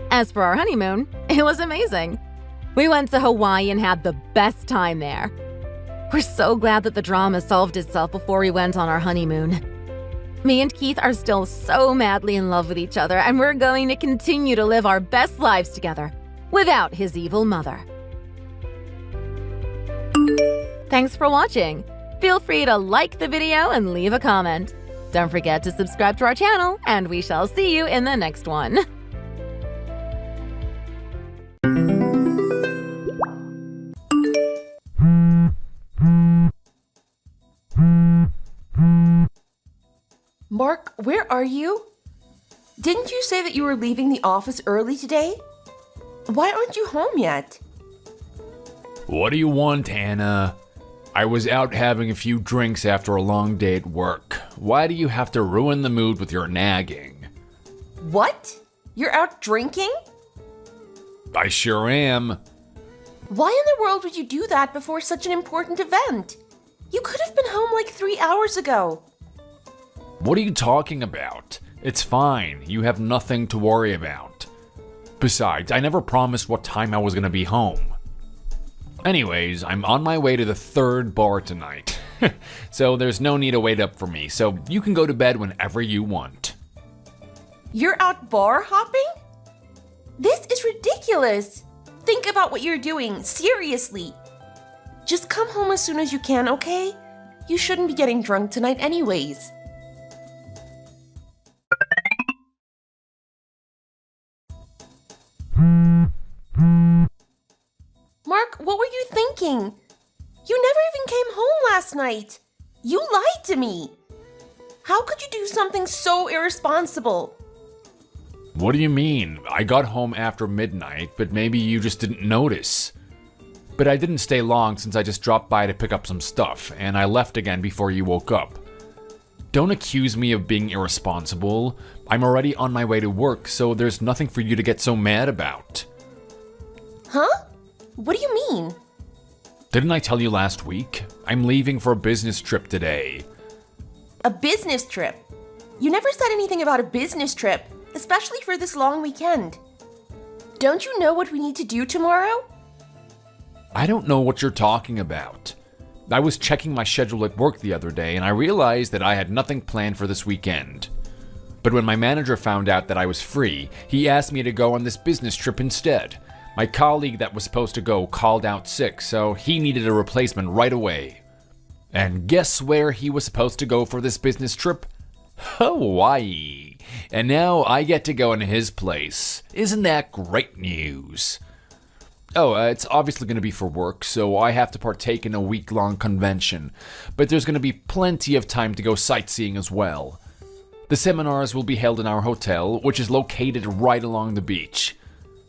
As for our honeymoon, it was amazing. We went to Hawaii and had the best time there. We're so glad that the drama solved itself before we went on our honeymoon. Me and Keith are still so madly in love with each other, and we're going to continue to live our best lives together, without his evil mother. Thanks for watching. Feel free to like the video and leave a comment. Don't forget to subscribe to our channel, and we shall see you in the next one.
Mark, where are you? Didn't you say that you were leaving the office early today? Why aren't you home yet?
What do you want, Hannah? I was out having a few drinks after a long day at work. Why do you have to ruin the mood with your nagging?
What? You're out drinking?
I sure am.
Why in the world would you do that before such an important event? You could have been home like 3 hours ago.
What are you talking about? It's fine. You have nothing to worry about. Besides, I never promised what time I was gonna be home. Anyways, I'm on my way to the 3rd bar tonight. So there's no need to wait up for me, so you can go to bed whenever you want.
You're out bar hopping? This is ridiculous. Think about what you're doing, seriously. Just come home as soon as you can, okay? You shouldn't be getting drunk tonight anyways. Mark, what were you thinking? You never even came home last night. You lied to me. How could you do something so irresponsible?
What do you mean? I got home after midnight, but maybe you just didn't notice. But I didn't stay long since I just dropped by to pick up some stuff, and I left again before you woke up. Don't accuse me of being irresponsible. I'm already on my way to work, so there's nothing for you to get so mad about.
Huh? What do you mean?
Didn't I tell you last week? I'm leaving for a business trip today.
A business trip? You never said anything about a business trip, especially for this long weekend. Don't you know what we need to do tomorrow?
I don't know what you're talking about. I was checking my schedule at work the other day and I realized that I had nothing planned for this weekend. But when my manager found out that I was free, he asked me to go on this business trip instead. My colleague that was supposed to go called out sick, so he needed a replacement right away. And guess where he was supposed to go for this business trip? Hawaii. And now I get to go in his place. Isn't that great news? Oh, it's obviously going to be for work, so I have to partake in a week-long convention. But there's going to be plenty of time to go sightseeing as well. The seminars will be held in our hotel, which is located right along the beach.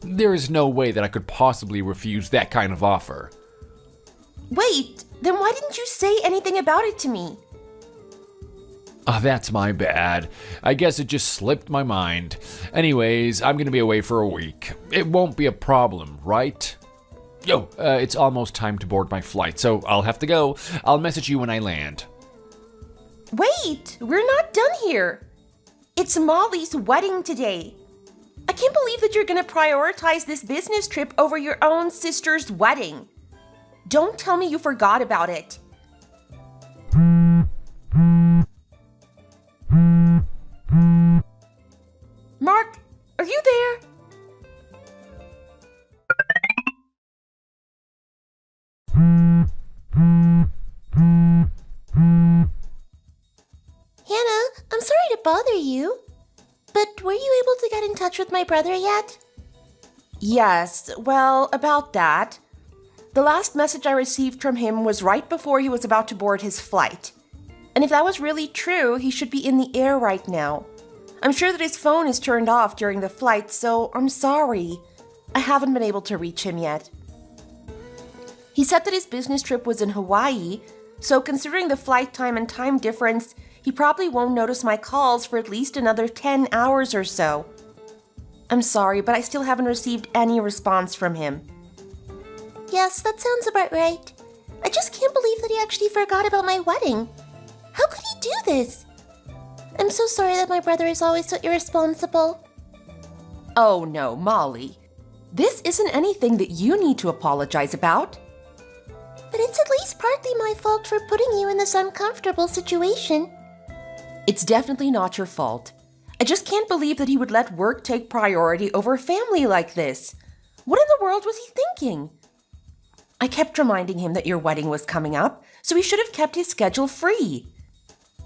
There is no way that I could possibly refuse that kind of offer.
Wait, then why didn't you say anything about it to me?
Ah, that's my bad. I guess it just slipped my mind. Anyways, I'm gonna be away for a week. It won't be a problem, right? Yo, it's almost time to board my flight, so I'll have to go. I'll message you when I land.
Wait, we're not done here. It's Molly's wedding today. I can't believe that you're gonna prioritize this business trip over your own sister's wedding. Don't tell me you forgot about it. Mark, are you there? Hannah, I'm sorry to bother you, but were you able to get in touch with my brother yet? Yes, well, about that. The last message I received from him was right before he was about to board his flight. And if that was really true, he should be in the air right now. I'm sure that his phone is turned off during the flight, so I'm sorry. I haven't been able to reach him yet. He said that his business trip was in Hawaii, so considering the flight time and time difference, he probably won't notice my calls for at least another 10 hours or so. I'm sorry, but I still haven't received any response from him. Yes, that sounds about right. I just can't believe that he actually forgot about my wedding. How could he do this? I'm so sorry that my brother is always so irresponsible. Oh no, Molly. This isn't anything that you need to apologize about. But it's at least partly my fault for putting you in this uncomfortable situation. It's definitely not your fault. I just can't believe that he would let work take priority over family like this. What in the world was he thinking? I kept reminding him that your wedding was coming up, so he should have kept his schedule free.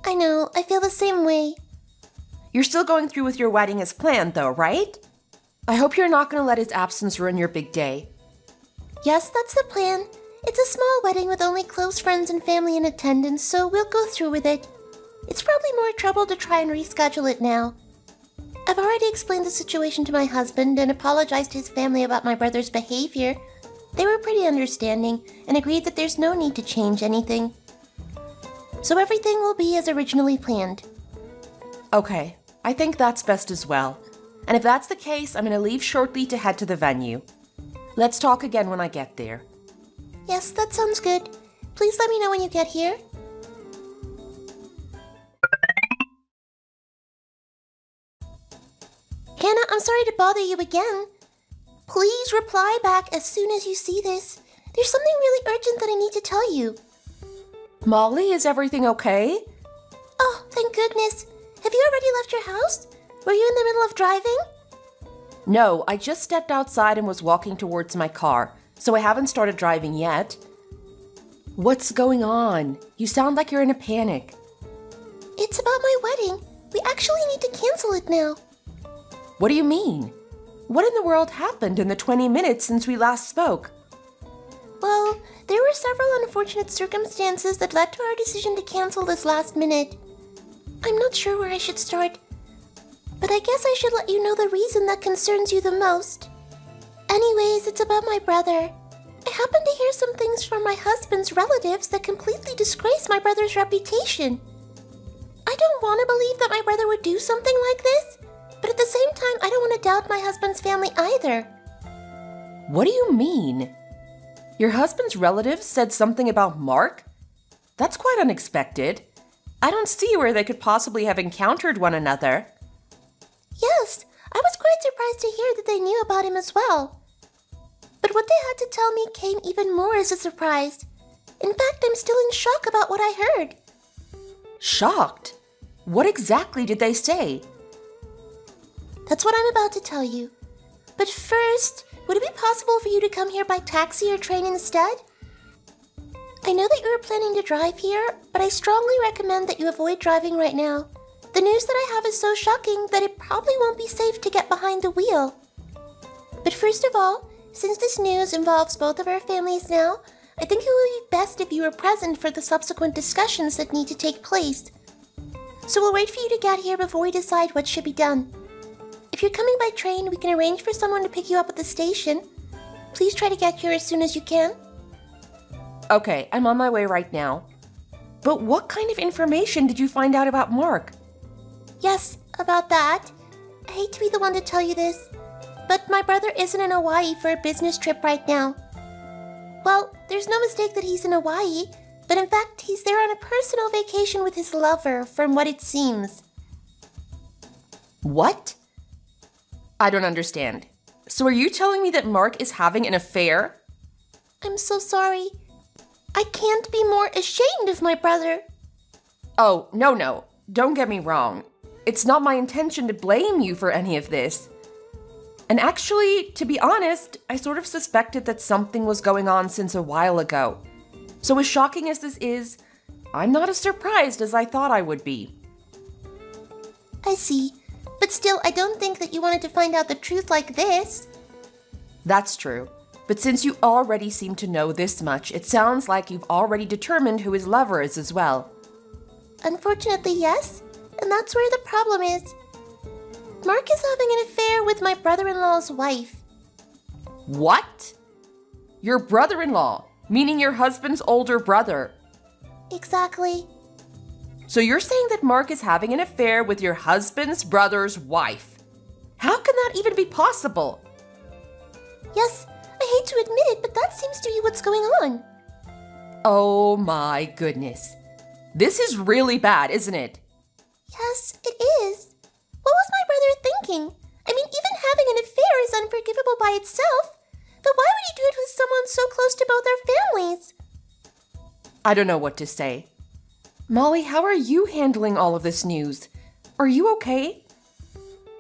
I know, I feel the same way. You're still going through with your wedding as planned, though, right? I hope you're not going to let his absence ruin your big day. Yes, that's the plan. It's a small wedding with only close friends and family in attendance, so we'll go through with it. It's probably more trouble to try and reschedule it now. I've already explained the situation to my husband and apologized to his family about my brother's behavior. They were pretty understanding and agreed that there's no need to change anything. So everything will be as originally planned.
Okay, I think that's best as well. And if that's the case, I'm going to leave shortly to head to the venue. Let's talk again when I get there.
Yes, that sounds good. Please let me know when you get here. Hannah, I'm sorry to bother you again. Please reply back as soon as you see this. There's something really urgent that I need to tell you.
Molly, is everything okay?
Oh, thank goodness. Have you already left your house? Were you in the middle of driving?
No, I just stepped outside and was walking towards my car, so I haven't started driving yet. What's going on? You sound like you're in a panic.
It's about my wedding. We actually need to cancel it now.
What do you mean? What in the world happened in the 20 minutes since we last spoke?
Well, there were several unfortunate circumstances that led to our decision to cancel this last minute. I'm not sure where I should start, but I guess I should let you know the reason that concerns you the most. Anyways, it's about my brother. I happened to hear some things from my husband's relatives that completely disgrace my brother's reputation. I don't want to believe that my brother would do something like this, but at the same time, I don't want to doubt my husband's family either.
What do you mean? Your husband's relatives said something about Mark? That's quite unexpected. I don't see where they could possibly have encountered one another.
Yes, I was quite surprised to hear that they knew about him as well. But what they had to tell me came even more as a surprise. In fact, I'm still in shock about what I heard.
Shocked? What exactly did they say?
That's what I'm about to tell you. But first, would it be possible for you to come here by taxi or train instead? I know that you were planning to drive here, but I strongly recommend that you avoid driving right now. The news that I have is so shocking that it probably won't be safe to get behind the wheel. But first of all, since this news involves both of our families now, I think it would be best if you were present for the subsequent discussions that need to take place. So we'll wait for you to get here before we decide what should be done. If you're coming by train, we can arrange for someone to pick you up at the station. Please try to get here as soon as you can.
Okay, I'm on my way right now. But what kind of information did you find out about Mark?
Yes, about that. I hate to be the one to tell you this, but my brother isn't in Hawaii for a business trip right now. Well, there's no mistake that he's in Hawaii, but in fact, he's there on a personal vacation with his lover, from what it seems.
What? I don't understand. So are you telling me that Mark is having an affair?
I'm so sorry. I can't be more ashamed of my brother.
Oh, no. Don't get me wrong. It's not my intention to blame you for any of this. And actually, to be honest, I sort of suspected that something was going on since a while ago. So as shocking as this is, I'm not as surprised as I thought I would be.
I see. But still, I don't think that you wanted to find out the truth like this.
That's true. But since you already seem to know this much, it sounds like you've already determined who his lover is as well.
Unfortunately, yes. And that's where the problem is. Mark is having an affair with my brother-in-law's wife.
What? Your brother-in-law, meaning your husband's older brother.
Exactly.
So you're saying that Mark is having an affair with your husband's brother's wife. How can that even be possible?
Yes, I hate to admit it, but that seems to be what's going on.
Oh my goodness. This is really bad, isn't it?
Yes, it is. What was my brother thinking? I mean, even having an affair is unforgivable by itself. But why would he do it with someone so close to both our families?
I don't know what to say. Molly, how are you handling all of this news? Are you okay?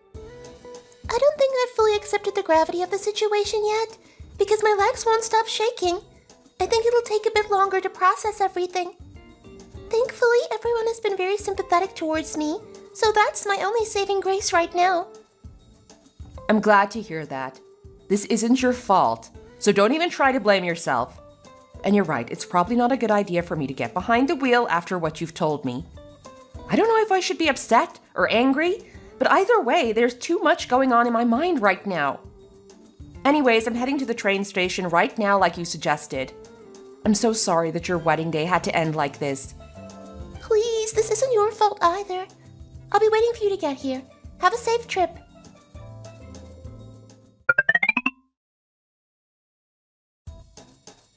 I don't think I've fully accepted the gravity of the situation yet, because my legs won't stop shaking. I think it'll take a bit longer to process everything. Thankfully, everyone has been very sympathetic towards me, so that's my only saving grace right now.
I'm glad to hear that. This isn't your fault, so don't even try to blame yourself. And you're right, it's probably not a good idea for me to get behind the wheel after what you've told me.
I don't know if I should be upset or angry, but either way, there's too much going on in my mind right now. Anyways, I'm heading to the train station right now like you suggested. I'm so sorry that your wedding day had to end like this.
Please, this isn't your fault either. I'll be waiting for you to get here. Have a safe trip.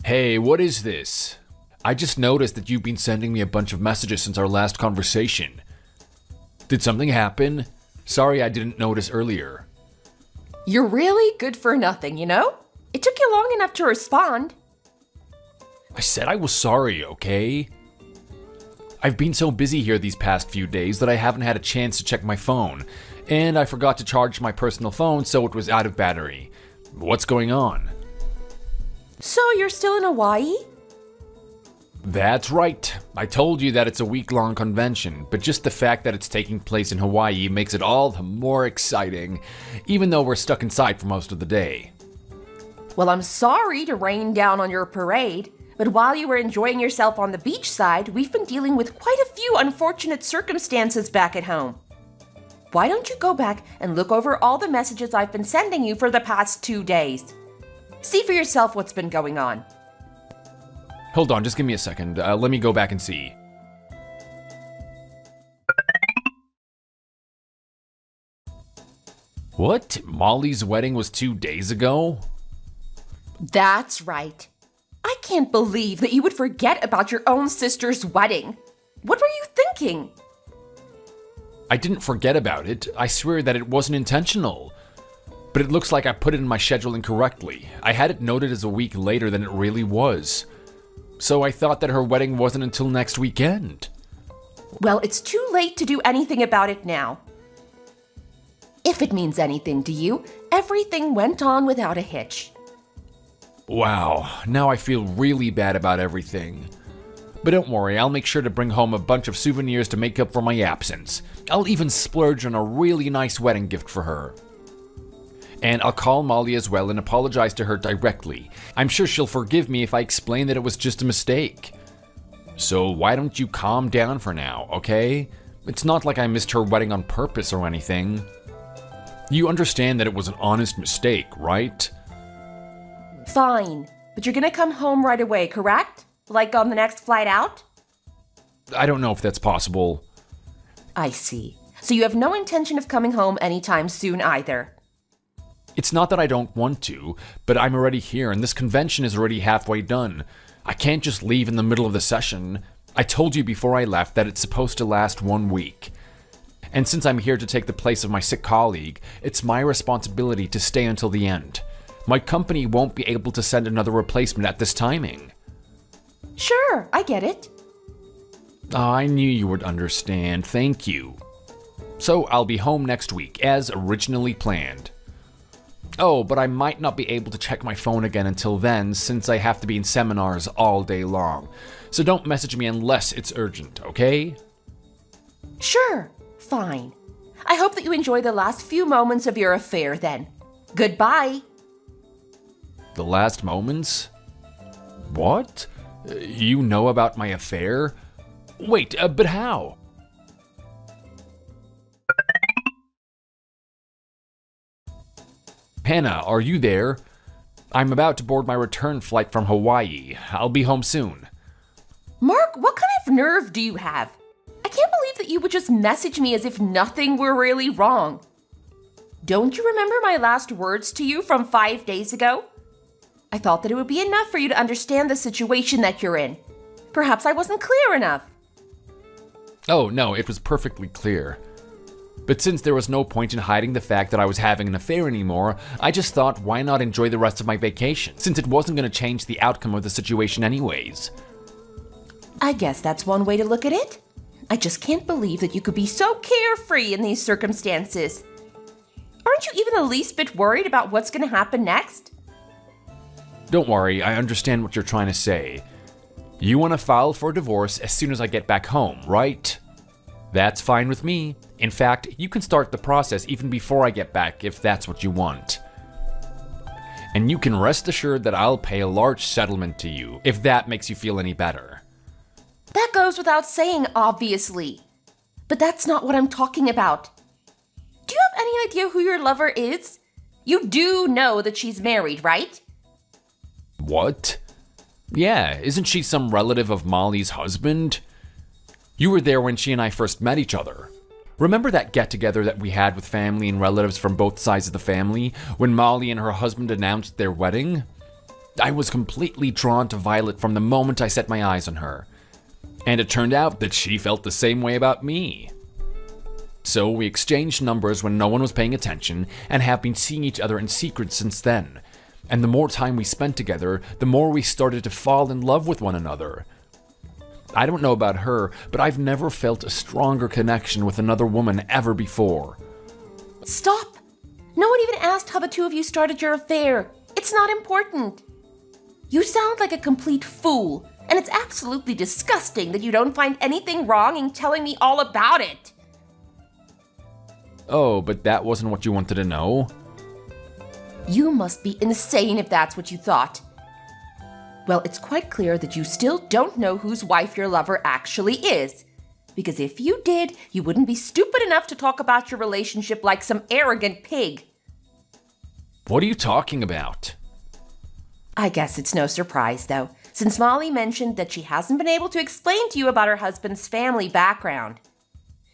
Hey, what is this? I just noticed that you've been sending me a bunch of messages since our last conversation. Did something happen? Sorry I didn't notice earlier.
You're really good for nothing, you know? It took you long enough to respond.
I said I was sorry, okay? I've been so busy here these past few days that I haven't had a chance to check my phone, and I forgot to charge my personal phone, so it was out of battery. What's going on?
So you're still in Hawaii?
That's right. I told you that it's a week-long convention, but just the fact that it's taking place in Hawaii makes it all the more exciting, even though we're stuck inside for most of the day.
Well, I'm sorry to rain down on your parade, but while you were enjoying yourself on the beach side, we've been dealing with quite a few unfortunate circumstances back at home. Why don't you go back and look over all the messages I've been sending you for the past 2 days? See for yourself what's been going on.
Hold on, just give me a second. Let me go back and see. What? Molly's wedding was 2 days ago?
That's right. I can't believe that you would forget about your own sister's wedding. What were you thinking?
I didn't forget about it. I swear that it wasn't intentional. But it looks like I put it in my schedule incorrectly. I had it noted as a week later than it really was. So I thought that her wedding wasn't until next weekend.
Well, it's too late to do anything about it now. If it means anything to you, everything went on without a hitch.
Wow, now I feel really bad about everything. But don't worry, I'll make sure to bring home a bunch of souvenirs to make up for my absence. I'll even splurge on a really nice wedding gift for her. And I'll call Molly as well and apologize to her directly. I'm sure she'll forgive me if I explain that it was just a mistake. So why don't you calm down for now, okay? It's not like I missed her wedding on purpose or anything. You understand that it was an honest mistake, right?
Fine, but you're gonna come home right away, correct? Like on the next flight out?
I don't know if that's possible.
I see. So you have no intention of coming home anytime soon either.
It's not that I don't want to, but I'm already here and this convention is already halfway done. I can't just leave in the middle of the session. I told you before I left that it's supposed to last 1 week. And since I'm here to take the place of my sick colleague, it's my responsibility to stay until the end. My company won't be able to send another replacement at this timing.
Sure, I get it.
Oh, I knew you would understand, thank you. So I'll be home next week, as originally planned. Oh, but I might not be able to check my phone again until then, since I have to be in seminars all day long. So don't message me unless it's urgent, okay?
Sure, fine. I hope that you enjoy the last few moments of your affair then. Goodbye.
The last moments? What? You know about my affair? Wait, but how? Hannah, are you there? I'm about to board my return flight from Hawaii. I'll be home soon.
Mark, what kind of nerve do you have? I can't believe that you would just message me as if nothing were really wrong. Don't you remember my last words to you from 5 days ago? I thought that it would be enough for you to understand the situation that you're in. Perhaps I wasn't clear enough.
Oh, no, it was perfectly clear. But since there was no point in hiding the fact that I was having an affair anymore, I just thought, why not enjoy the rest of my vacation, since it wasn't going to change the outcome of the situation anyways.
I guess that's one way to look at it. I just can't believe that you could be so carefree in these circumstances. Aren't you even the least bit worried about what's going to happen next?
Don't worry, I understand what you're trying to say. You want to file for divorce as soon as I get back home, right? That's fine with me. In fact, you can start the process even before I get back if that's what you want. And you can rest assured that I'll pay a large settlement to you, if that makes you feel any better.
That goes without saying, obviously. But that's not what I'm talking about. Do you have any idea who your lover is? You do know that she's married, right?
What? Yeah, isn't she some relative of Molly's husband? You were there when she and I first met each other. Remember that get-together that we had with family and relatives from both sides of the family when Molly and her husband announced their wedding? I was completely drawn to Violet from the moment I set my eyes on her. And it turned out that she felt the same way about me. So we exchanged numbers when no one was paying attention and have been seeing each other in secret since then. And the more time we spent together, the more we started to fall in love with one another. I don't know about her, but I've never felt a stronger connection with another woman ever before.
Stop! No one even asked how the two of you started your affair. It's not important. You sound like a complete fool, and it's absolutely disgusting that you don't find anything wrong in telling me all about it.
Oh, but that wasn't what you wanted to know?
You must be insane if that's what you thought. Well, it's quite clear that you still don't know whose wife your lover actually is. Because if you did, you wouldn't be stupid enough to talk about your relationship like some arrogant pig.
What are you talking about?
I guess it's no surprise, though, since Molly mentioned that she hasn't been able to explain to you about her husband's family background.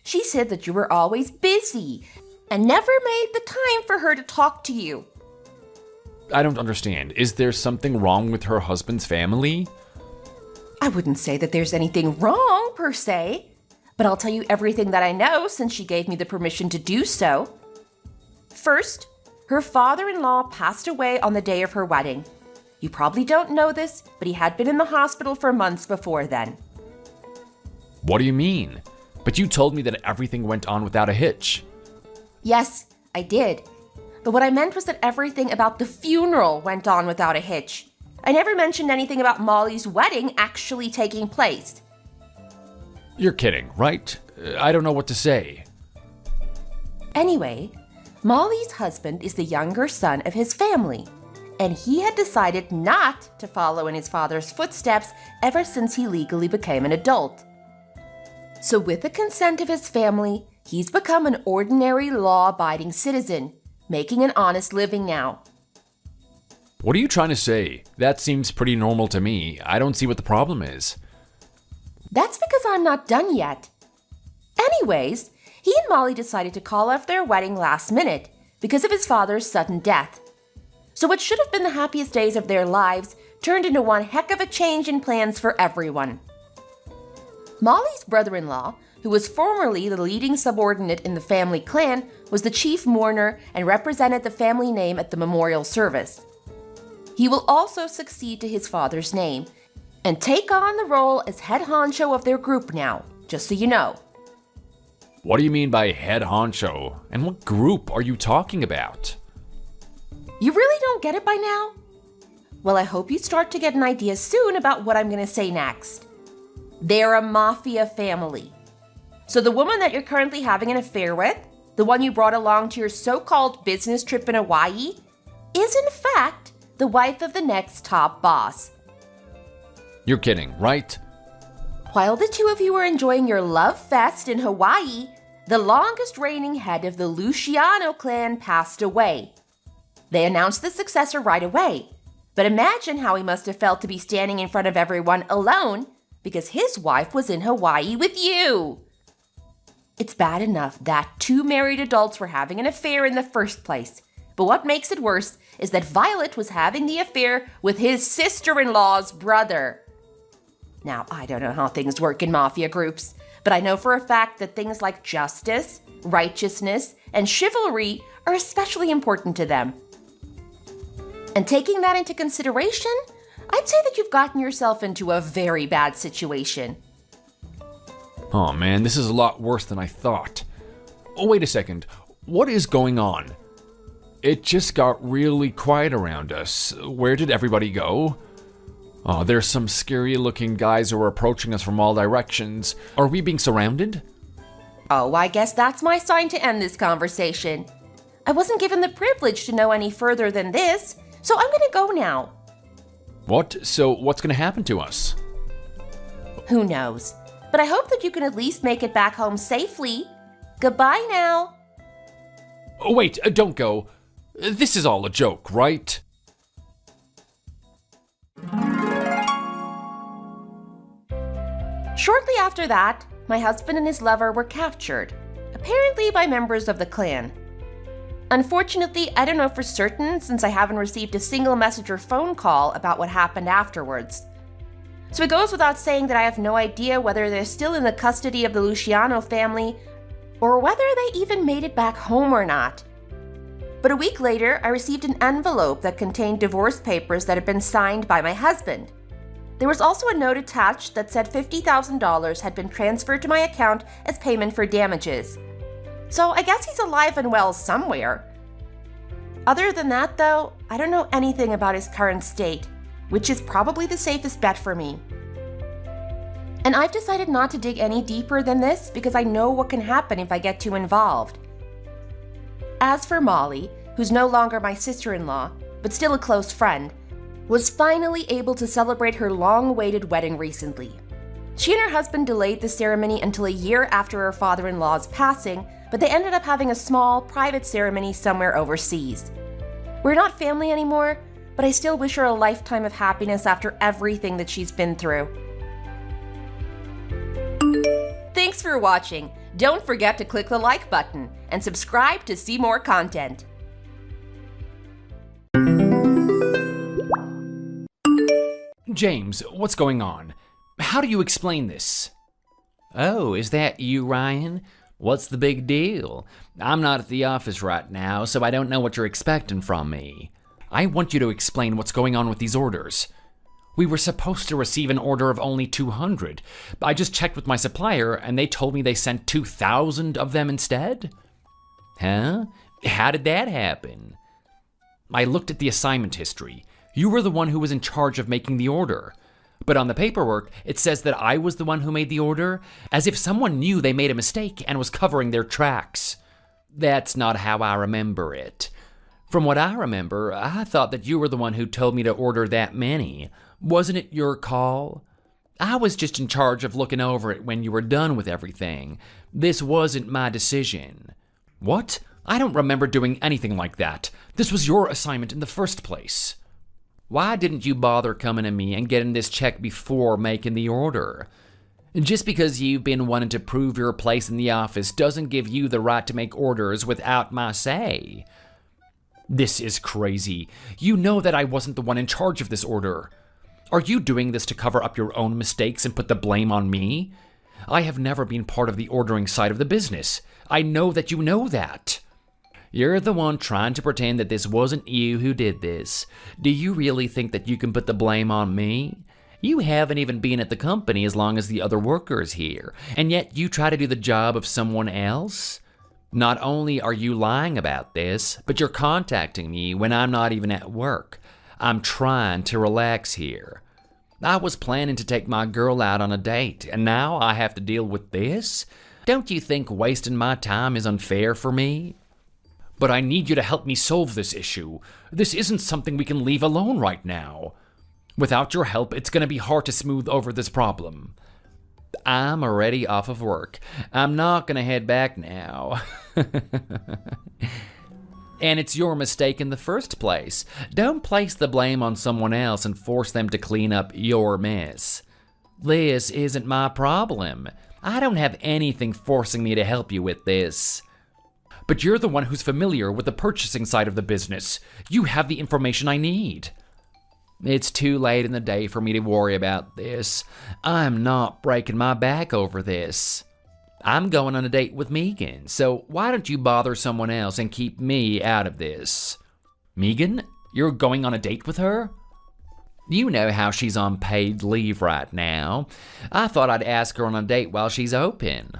She said that you were always busy and never made the time for her to talk to you.
I don't understand. Is there something wrong with her husband's family?
I wouldn't say that there's anything wrong, per se, but I'll tell you everything that I know since she gave me the permission to do so. First, her father-in-law passed away on the day of her wedding. You probably don't know this, but he had been in the hospital for months before then.
What do you mean? But you told me that everything went on without a hitch.
Yes, I did. But what I meant was that everything about the funeral went on without a hitch. I never mentioned anything about Molly's wedding actually taking place.
You're kidding, right? I don't know what to say.
Anyway, Molly's husband is the younger son of his family, and he had decided not to follow in his father's footsteps ever since he legally became an adult. So with the consent of his family, he's become an ordinary law-abiding citizen, making an honest living now.
What are you trying to say? That seems pretty normal to me. I don't see what the problem is.
That's because I'm not done yet. Anyways, he and Molly decided to call off their wedding last minute because of his father's sudden death. So what should have been the happiest days of their lives turned into one heck of a change in plans for everyone. Molly's brother-in-law, who was formerly the leading subordinate in the family clan, was the chief mourner and represented the family name at the memorial service. He will also succeed to his father's name and take on the role as head honcho of their group now, just so you know.
What do you mean by head honcho? And what group are you talking about?
You really don't get it by now? Well, I hope you start to get an idea soon about what I'm going to say next. They're a mafia family. So the woman that you're currently having an affair with, the one you brought along to your so-called business trip in Hawaii, is in fact the wife of the next top boss.
You're kidding, right?
While the two of you were enjoying your love fest in Hawaii, the longest reigning head of the Luciano clan passed away. They announced the successor right away, but imagine how he must have felt to be standing in front of everyone alone because his wife was in Hawaii with you. It's bad enough that two married adults were having an affair in the first place, but what makes it worse is that Violet was having the affair with his sister-in-law's brother. Now, I don't know how things work in mafia groups, but I know for a fact that things like justice, righteousness, and chivalry are especially important to them. And taking that into consideration, I'd say that you've gotten yourself into a very bad situation.
Oh man, this is a lot worse than I thought. Oh, wait a second. What is going on? It just got really quiet around us. Where did everybody go? Oh, there's some scary-looking guys who are approaching us from all directions. Are we being surrounded?
Oh, I guess that's my sign to end this conversation. I wasn't given the privilege to know any further than this, so I'm gonna go now.
What? So what's gonna happen to us?
Who knows? but I hope that you can at least make it back home safely. Goodbye now.
Oh, wait, don't go. This is all a joke, right?
Shortly after that, my husband and his lover were captured, apparently by members of the clan. Unfortunately, I don't know for certain since I haven't received a single message or phone call about what happened afterwards. So it goes without saying that I have no idea whether they're still in the custody of the Luciano family or whether they even made it back home or not. But a week later, I received an envelope that contained divorce papers that had been signed by my husband. There was also a note attached that said $50,000 had been transferred to my account as payment for damages. So I guess he's alive and well somewhere. Other than that, though, I don't know anything about his current state, which is probably the safest bet for me. And I've decided not to dig any deeper than this because I know what can happen if I get too involved. As for Molly, who's no longer my sister-in-law, but still a close friend, was finally able to celebrate her long-awaited wedding recently. She and her husband delayed the ceremony until a year after her father-in-law's passing, but they ended up having a small, private ceremony somewhere overseas. We're not family anymore, but I still wish her a lifetime of happiness after everything that she's been through. Thanks for watching. Don't forget to click the like button and subscribe to see more content.
James, what's going on? How do you explain this?
Oh, is that you, Ryan? What's the big deal? I'm not at the office right now, so I don't know what you're expecting from me.
I want you to explain what's going on with these orders. We were supposed to receive an order of only 200. I just checked with my supplier, and they told me they sent 2,000 of them instead.
Huh? How did that happen?
I looked at the assignment history. You were the one who was in charge of making the order. But on the paperwork, it says that I was the one who made the order, as if someone knew they made a mistake and was covering their tracks.
That's not how I remember it. From what I remember, I thought that you were the one who told me to order that many. Wasn't it your call? I was just in charge of looking over it when you were done with everything. This wasn't my decision.
What? I don't remember doing anything like that. This was your assignment in the first place.
Why didn't you bother coming to me and getting this check before making the order? Just because you've been wanting to prove your place in the office doesn't give you the right to make orders without my say.
This is crazy. You know that I wasn't the one in charge of this order. Are you doing this to cover up your own mistakes and put the blame on me? I have never been part of the ordering side of the business. I know that you know that.
You're the one trying to pretend that this wasn't you who did this. Do you really think that you can put the blame on me? You haven't even been at the company as long as the other workers here, and yet you try to do the job of someone else? Not only are you lying about this, but you're contacting me when I'm not even at work. I'm trying to relax here. I was planning to take my girl out on a date, and now I have to deal with this? Don't you think wasting my time is unfair for me?
But I need you to help me solve this issue. This isn't something we can leave alone right now. Without your help, it's going to be hard to smooth over this problem.
I'm already off of work. I'm not going to head back now. And it's your mistake in the first place. Don't place the blame on someone else and force them to clean up your mess. This isn't my problem. I don't have anything forcing me to help you with this.
But you're the one who's familiar with the purchasing side of the business. You have the information I need.
It's too late in the day for me to worry about this. I'm not breaking my back over this. I'm going on a date with Megan, so why don't you bother someone else and keep me out of this?
Megan? You're going on a date with her?
You know how she's on paid leave right now. I thought I'd ask her on a date while she's open.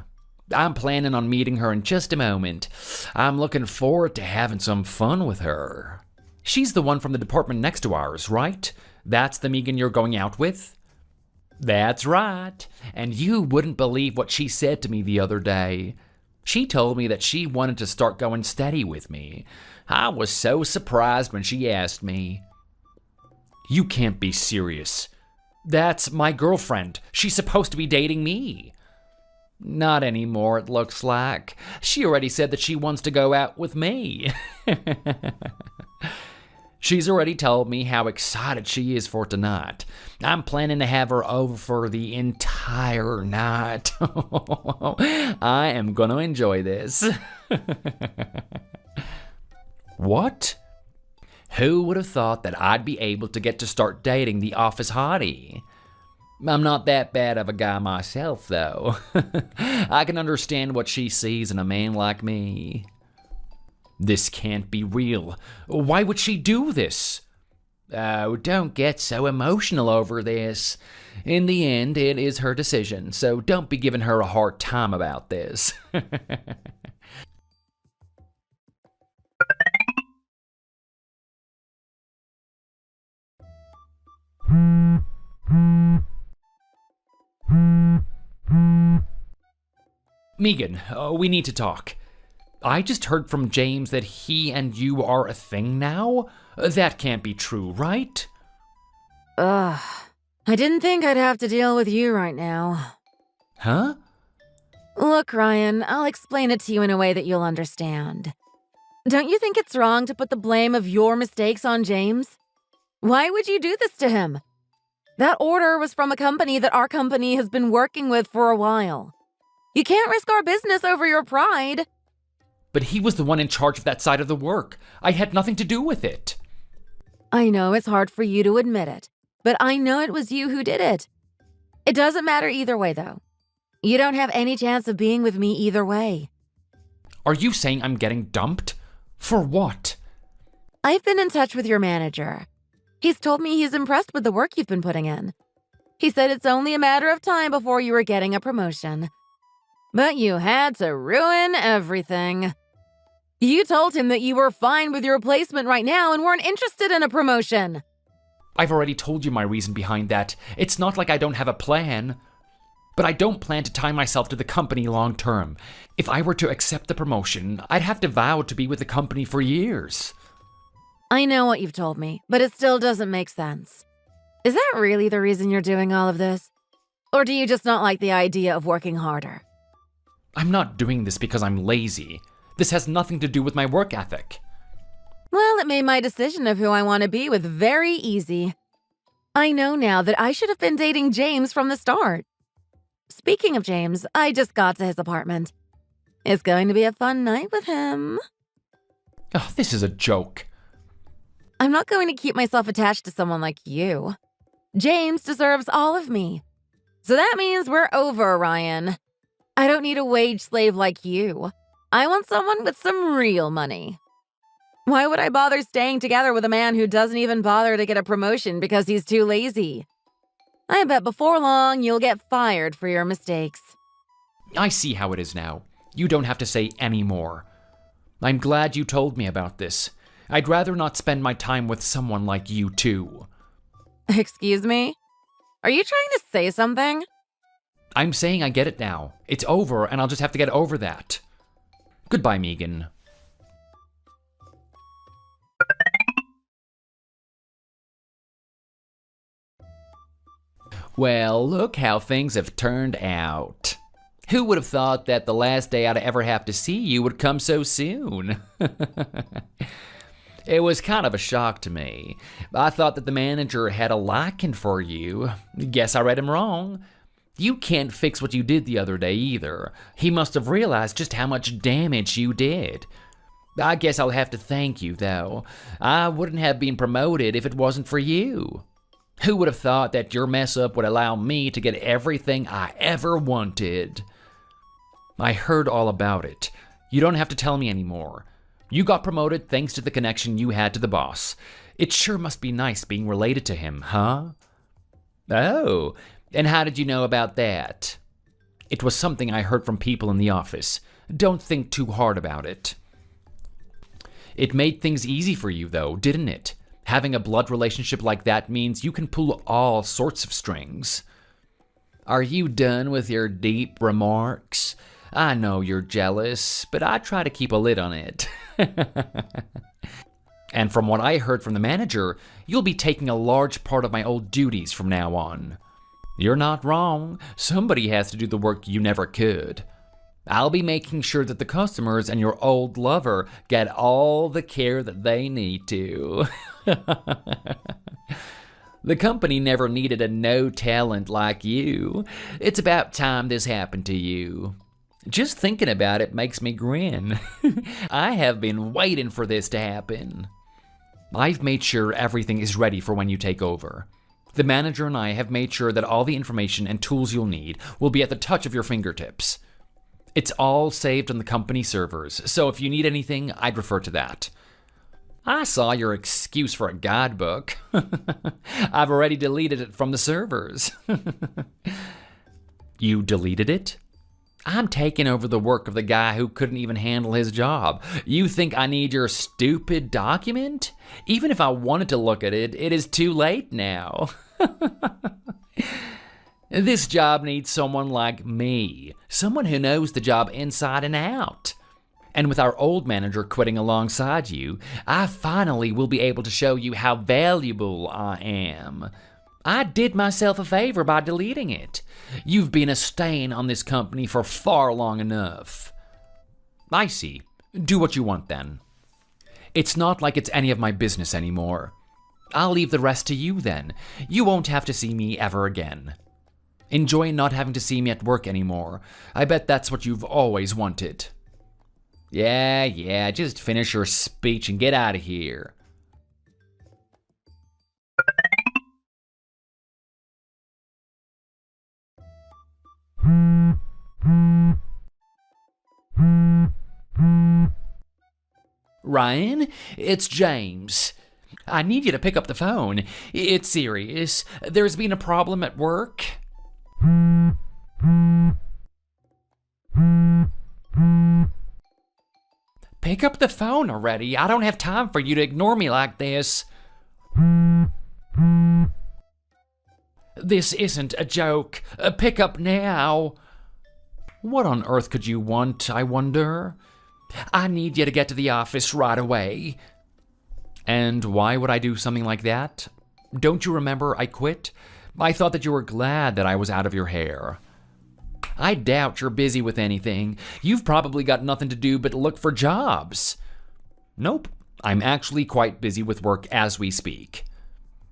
I'm planning on meeting her in just a moment. I'm looking forward to having some fun with her.
She's the one from the department next to ours, right? That's the Megan you're going out with?
That's right. And you wouldn't believe what she said to me the other day. She told me that she wanted to start going steady with me. I was so surprised when she asked me.
You can't be serious. That's my girlfriend. She's supposed to be dating me.
Not anymore, it looks like. She already said that she wants to go out with me. She's already told me how excited she is for tonight. I'm planning to have her over for the entire night. I am going to enjoy this. What? Who would have thought that I'd be able to get to start dating the office hottie? I'm not that bad of a guy myself, though. I can understand what she sees in a man like me. This can't be real. Why would she do this? Oh, don't get so emotional over this. In the end, it is her decision, so don't be giving her a hard time about this. Megan, we need to talk. I just heard from James that he and you are a thing now? That can't be true, right?
Ugh. I didn't think I'd have to deal with you right now.
Huh?
Look, Ryan, I'll explain it to you in a way that you'll understand. Don't you think it's wrong to put the blame of your mistakes on James? Why would you do this to him? That order was from a company that our company has been working with for a while. You can't risk our business over your pride.
But he was the one in charge of that side of the work. I had nothing to do with it.
I know it's hard for you to admit it, but I know it was you who did it. It doesn't matter either way, though. You don't have any chance of being with me either way.
Are you saying I'm getting dumped? For what?
I've been in touch with your manager. He's told me he's impressed with the work you've been putting in. He said it's only a matter of time before you were getting a promotion. But you had to ruin everything. You told him that you were fine with your replacement right now and weren't interested in a promotion.
I've already told you my reason behind that. It's not like I don't have a plan. But I don't plan to tie myself to the company long term. If I were to accept the promotion, I'd have to vow to be with the company for years.
I know what you've told me, but it still doesn't make sense. Is that really the reason you're doing all of this? Or do you just not like the idea of working harder?
I'm not doing this because I'm lazy. This has nothing to do with my work ethic.
Well, it made my decision of who I want to be with very easy. I know now that I should have been dating James from the start. Speaking of James, I just got to his apartment. It's going to be a fun night with him.
Oh, this is a joke.
I'm not going to keep myself attached to someone like you. James deserves all of me. So that means we're over, Ryan. I don't need a wage slave like you. I want someone with some real money. Why would I bother staying together with a man who doesn't even bother to get a promotion because he's too lazy? I bet before long you'll get fired for your mistakes.
I see how it is now. You don't have to say any more. I'm glad you told me about this. I'd rather not spend my time with someone like you, too.
Excuse me? Are you trying to say something?
I'm saying I get it now. It's over, and I'll just have to get over that. Goodbye, Megan. Well, look how things have turned out. Who would have thought that the last day I'd ever have to see you would come so soon? It was kind of a shock to me. I thought that the manager had a liking for you. Guess I read him wrong. You can't fix what you did the other day either. He must have realized just how much damage you did. I guess I'll have to thank you, though. I wouldn't have been promoted if it wasn't for you. Who would have thought that your mess-up would allow me to get everything I ever wanted? I heard all about it. You don't have to tell me anymore. You got promoted thanks to the connection you had to the boss. It sure must be nice being related to him, huh? Oh, and how did you know about that? It was something I heard from people in the office. Don't think too hard about it. It made things easy for you, though, didn't it? Having a blood relationship like that means you can pull all sorts of strings. Are you done with your deep remarks? I know you're jealous, but I try to keep a lid on it. And from what I heard from the manager, you'll be taking a large part of my old duties from now on. You're not wrong. Somebody has to do the work you never could. I'll be making sure that the customers and your old lover get all the care that they need to. The company never needed a no talent like you. It's about time this happened to you. Just thinking about it makes me grin. I have been waiting for this to happen. I've made sure everything is ready for when you take over. The manager and I have made sure that all the information and tools you'll need will be at the touch of your fingertips. It's all saved on the company servers, so if you need anything, I'd refer to that. I saw your excuse for a guidebook. I've already deleted it from the servers. You deleted it? I'm taking over the work of the guy who couldn't even handle his job. You think I need your stupid document? Even if I wanted to look at it, it is too late now. This job needs someone like me, someone who knows the job inside and out. And with our old manager quitting alongside you, I finally will be able to show you how valuable I am. I did myself a favor by deleting it. You've been a stain on this company for far long enough. I see. Do what you want then. It's not like it's any of my business anymore. I'll leave the rest to you then. You won't have to see me ever again. Enjoy not having to see me at work anymore. I bet that's what you've always wanted. Yeah, just finish your speech and get out of here. Ryan, it's James. I need you to pick up the phone. It's serious. There's been a problem at work. Pick up the phone already. I don't have time for you to ignore me like this. This isn't a joke. Pick up now. What on earth could you want, I wonder? I need you to get to the office right away. And why would I do something like that? Don't you remember I quit? I thought that you were glad that I was out of your hair. I doubt you're busy with anything. You've probably got nothing to do but look for jobs. Nope, I'm actually quite busy with work as we speak.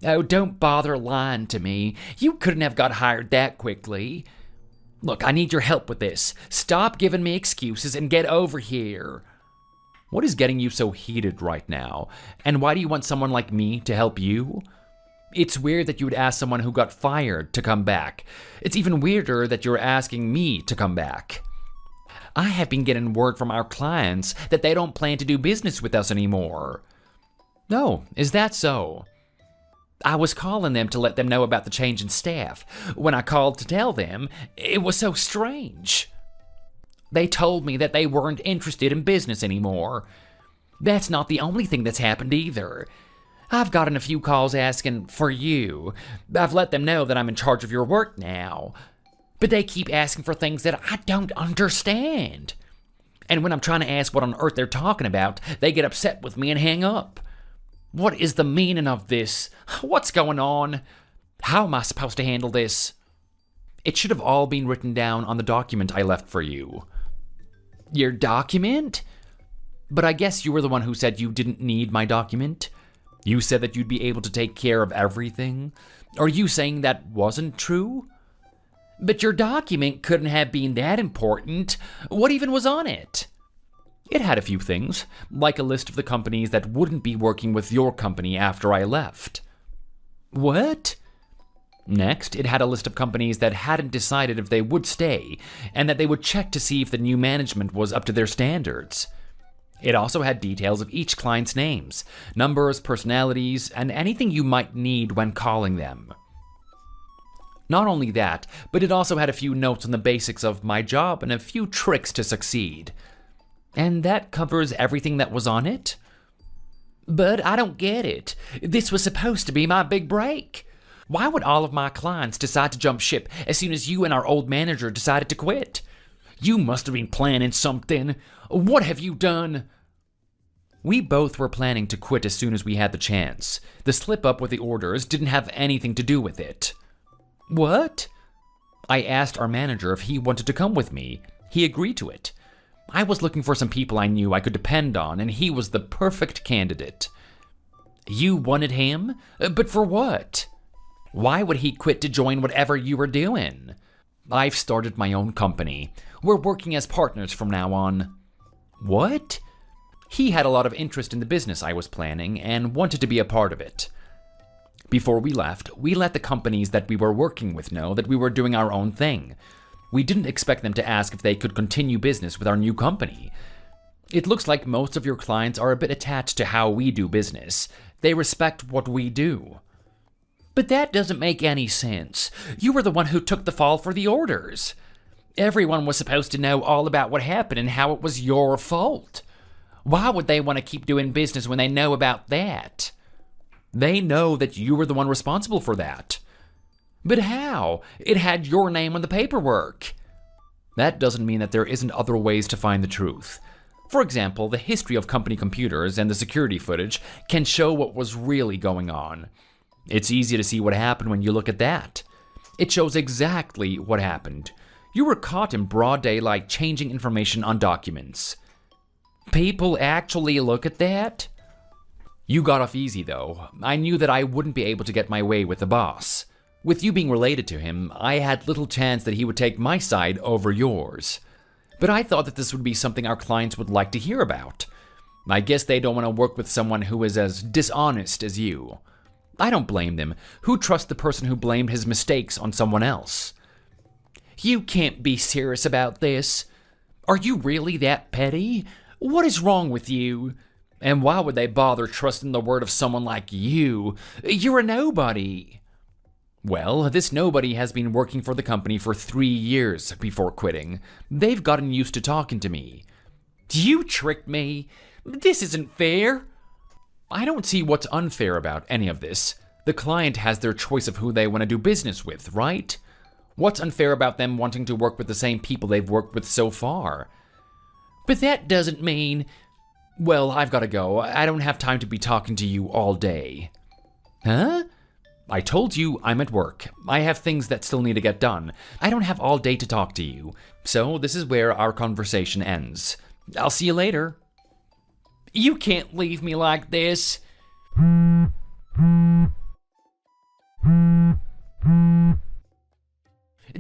Oh, don't bother lying to me. You couldn't have got hired that quickly. Look, I need your help with this. Stop giving me excuses and get over here. What is getting you so heated right now? And why do you want someone like me to help you? It's weird that you would ask someone who got fired to come back. It's even weirder that you're asking me to come back. I have been getting word from our clients that they don't plan to do business with us anymore. No, is that so? I was calling them to let them know about the change in staff. When I called to tell them, it was so strange. They told me that they weren't interested in business anymore. That's not the only thing that's happened either. I've gotten a few calls asking for you. I've let them know that I'm in charge of your work now. But they keep asking for things that I don't understand. And when I'm trying to ask what on earth they're talking about, they get upset with me and hang up. What is the meaning of this? What's going on? How am I supposed to handle this? It should have all been written down on the document I left for you. Your document? But I guess you were the one who said you didn't need my document. You said that you'd be able to take care of everything. Are you saying that wasn't true? But your document couldn't have been that important. What even was on it? It had a few things, like a list of the companies that wouldn't be working with your company after I left. What? Next, it had a list of companies that hadn't decided if they would stay, and that they would check to see if the new management was up to their standards. It also had details of each client's names, numbers, personalities, and anything you might need when calling them. Not only that, but it also had a few notes on the basics of my job and a few tricks to succeed. And that covers everything that was on it? But I don't get it. This was supposed to be my big break. Why would all of my clients decide to jump ship as soon as you and our old manager decided to quit? You must have been planning something. What have you done? We both were planning to quit as soon as we had the chance. The slip-up with the orders didn't have anything to do with it. What? I asked our manager if he wanted to come with me. He agreed to it. I was looking for some people I knew I could depend on, and he was the perfect candidate. You wanted him? But for what? Why would he quit to join whatever you were doing? I've started my own company. We're working as partners from now on. What? He had a lot of interest in the business I was planning and wanted to be a part of it. Before we left, we let the companies that we were working with know that we were doing our own thing. We didn't expect them to ask if they could continue business with our new company. It looks like most of your clients are a bit attached to how we do business. They respect what we do. But that doesn't make any sense. You were the one who took the fall for the orders. Everyone was supposed to know all about what happened and how it was your fault. Why would they want to keep doing business when they know about that? They know that you were the one responsible for that. But how? It had your name on the paperwork. That doesn't mean that there isn't other ways to find the truth. For example, the history of company computers and the security footage can show what was really going on. It's easy to see what happened when you look at that. It shows exactly what happened. You were caught in broad daylight changing information on documents. People actually look at that? You got off easy, though. I knew that I wouldn't be able to get my way with the boss. With you being related to him, I had little chance that he would take my side over yours. But I thought that this would be something our clients would like to hear about. I guess they don't want to work with someone who is as dishonest as you. I don't blame them. Who trusts the person who blamed his mistakes on someone else? You can't be serious about this. Are you really that petty? What is wrong with you? And why would they bother trusting the word of someone like you? You're a nobody. Well, this nobody has been working for the company for 3 years before quitting. They've gotten used to talking to me. You tricked me. This isn't fair. I don't see what's unfair about any of this. The client has their choice of who they want to do business with, right? What's unfair about them wanting to work with the same people they've worked with so far? But that doesn't mean... Well, I've got to go. I don't have time to be talking to you all day. Huh? I told you I'm at work. I have things that still need to get done. I don't have all day to talk to you. So this is where our conversation ends. I'll see you later. You can't leave me like this.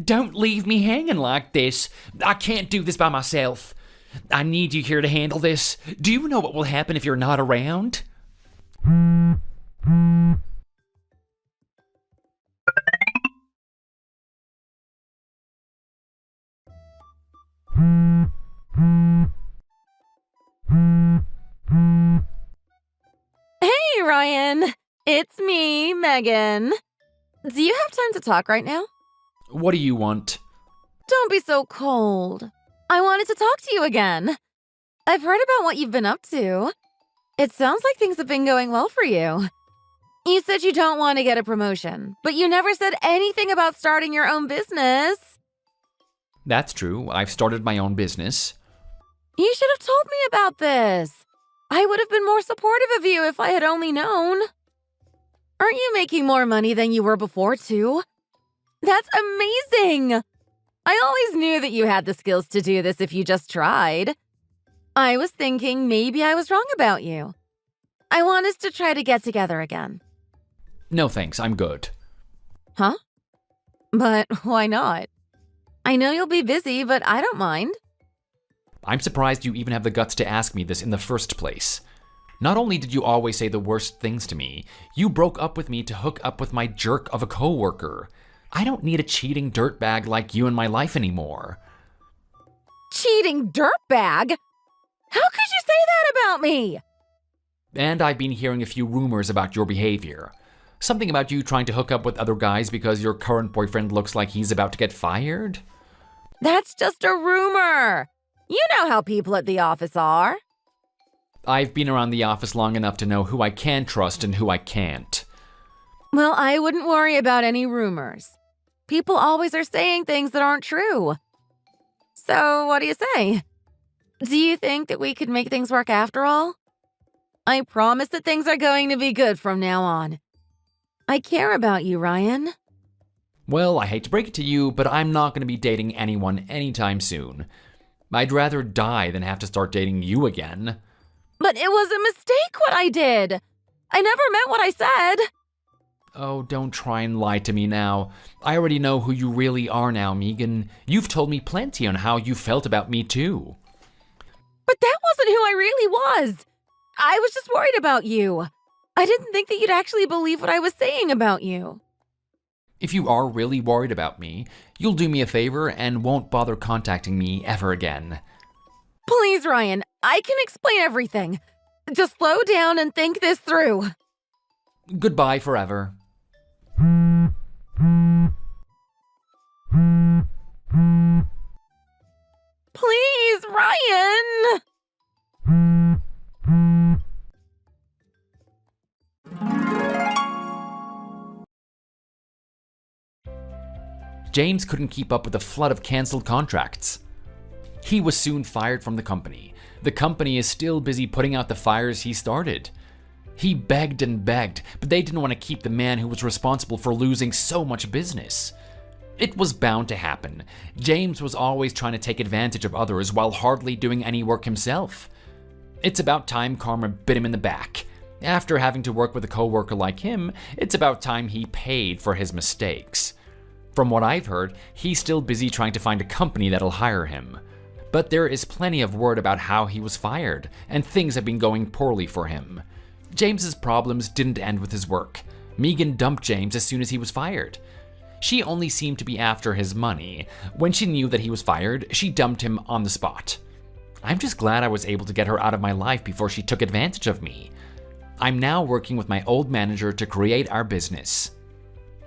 Don't leave me hanging like this. I can't do this by myself. I need you here to handle this. Do you know what will happen if you're not around?
Hey, Ryan. It's me, Megan. Do you have time to talk right now?
What do you want?
Don't be so cold. I wanted to talk to you again. I've heard about what you've been up to. It sounds like things have been going well for you. You said you don't want to get a promotion, but you never said anything about starting your own business.
That's true. I've started my own business.
You should have told me about this. I would have been more supportive of you if I had only known. Aren't you making more money than you were before, too? That's amazing! I always knew that you had the skills to do this if you just tried. I was thinking maybe I was wrong about you. I want us to try to get together again.
No thanks, I'm good.
Huh? But why not? I know you'll be busy, but I don't mind.
I'm surprised you even have the guts to ask me this in the first place. Not only did you always say the worst things to me, you broke up with me to hook up with my jerk of a coworker. I don't need a cheating dirtbag like you in my life anymore.
Cheating dirtbag? How could you say that about me?
And I've been hearing a few rumors about your behavior. Something about you trying to hook up with other guys because your current boyfriend looks like he's about to get fired?
That's just a rumor. You know how people at the office are.
I've been around the office long enough to know who I can trust and who I can't.
Well, I wouldn't worry about any rumors. People always are saying things that aren't true. So, what do you say? Do you think that we could make things work after all? I promise that things are going to be good from now on. I care about you, Ryan.
Well, I hate to break it to you, but I'm not going to be dating anyone anytime soon. I'd rather die than have to start dating you again.
But it was a mistake what I did. I never meant what I said.
Oh, don't try and lie to me now. I already know who you really are now, Megan. You've told me plenty on how you felt about me too.
But that wasn't who I really was. I was just worried about you. I didn't think that you'd actually believe what I was saying about you.
If you are really worried about me, you'll do me a favor and won't bother contacting me ever again.
Please, Ryan, I can explain everything. Just slow down and think this through.
Goodbye forever.
Please, Ryan!
James couldn't keep up with the flood of cancelled contracts. He was soon fired from the company. The company is still busy putting out the fires he started. He begged and begged, but they didn't want to keep the man who was responsible for losing so much business. It was bound to happen. James was always trying to take advantage of others while hardly doing any work himself. It's about time karma bit him in the back. After having to work with a coworker like him, it's about time he paid for his mistakes. From what I've heard, he's still busy trying to find a company that'll hire him. But there is plenty of word about how he was fired, and things have been going poorly for him. James's problems didn't end with his work. Megan dumped James as soon as he was fired. She only seemed to be after his money. When she knew that he was fired, she dumped him on the spot. I'm just glad I was able to get her out of my life before she took advantage of me. I'm now working with my old manager to create our business.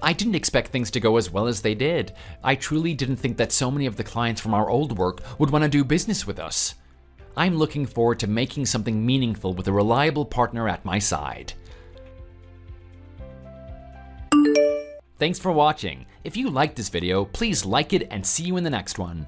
I didn't expect things to go as well as they did. I truly didn't think that so many of the clients from our old work would want to do business with us. I'm looking forward to making something meaningful with a reliable partner at my side. Thanks for watching. If you liked this video, please like it and see you in the next one.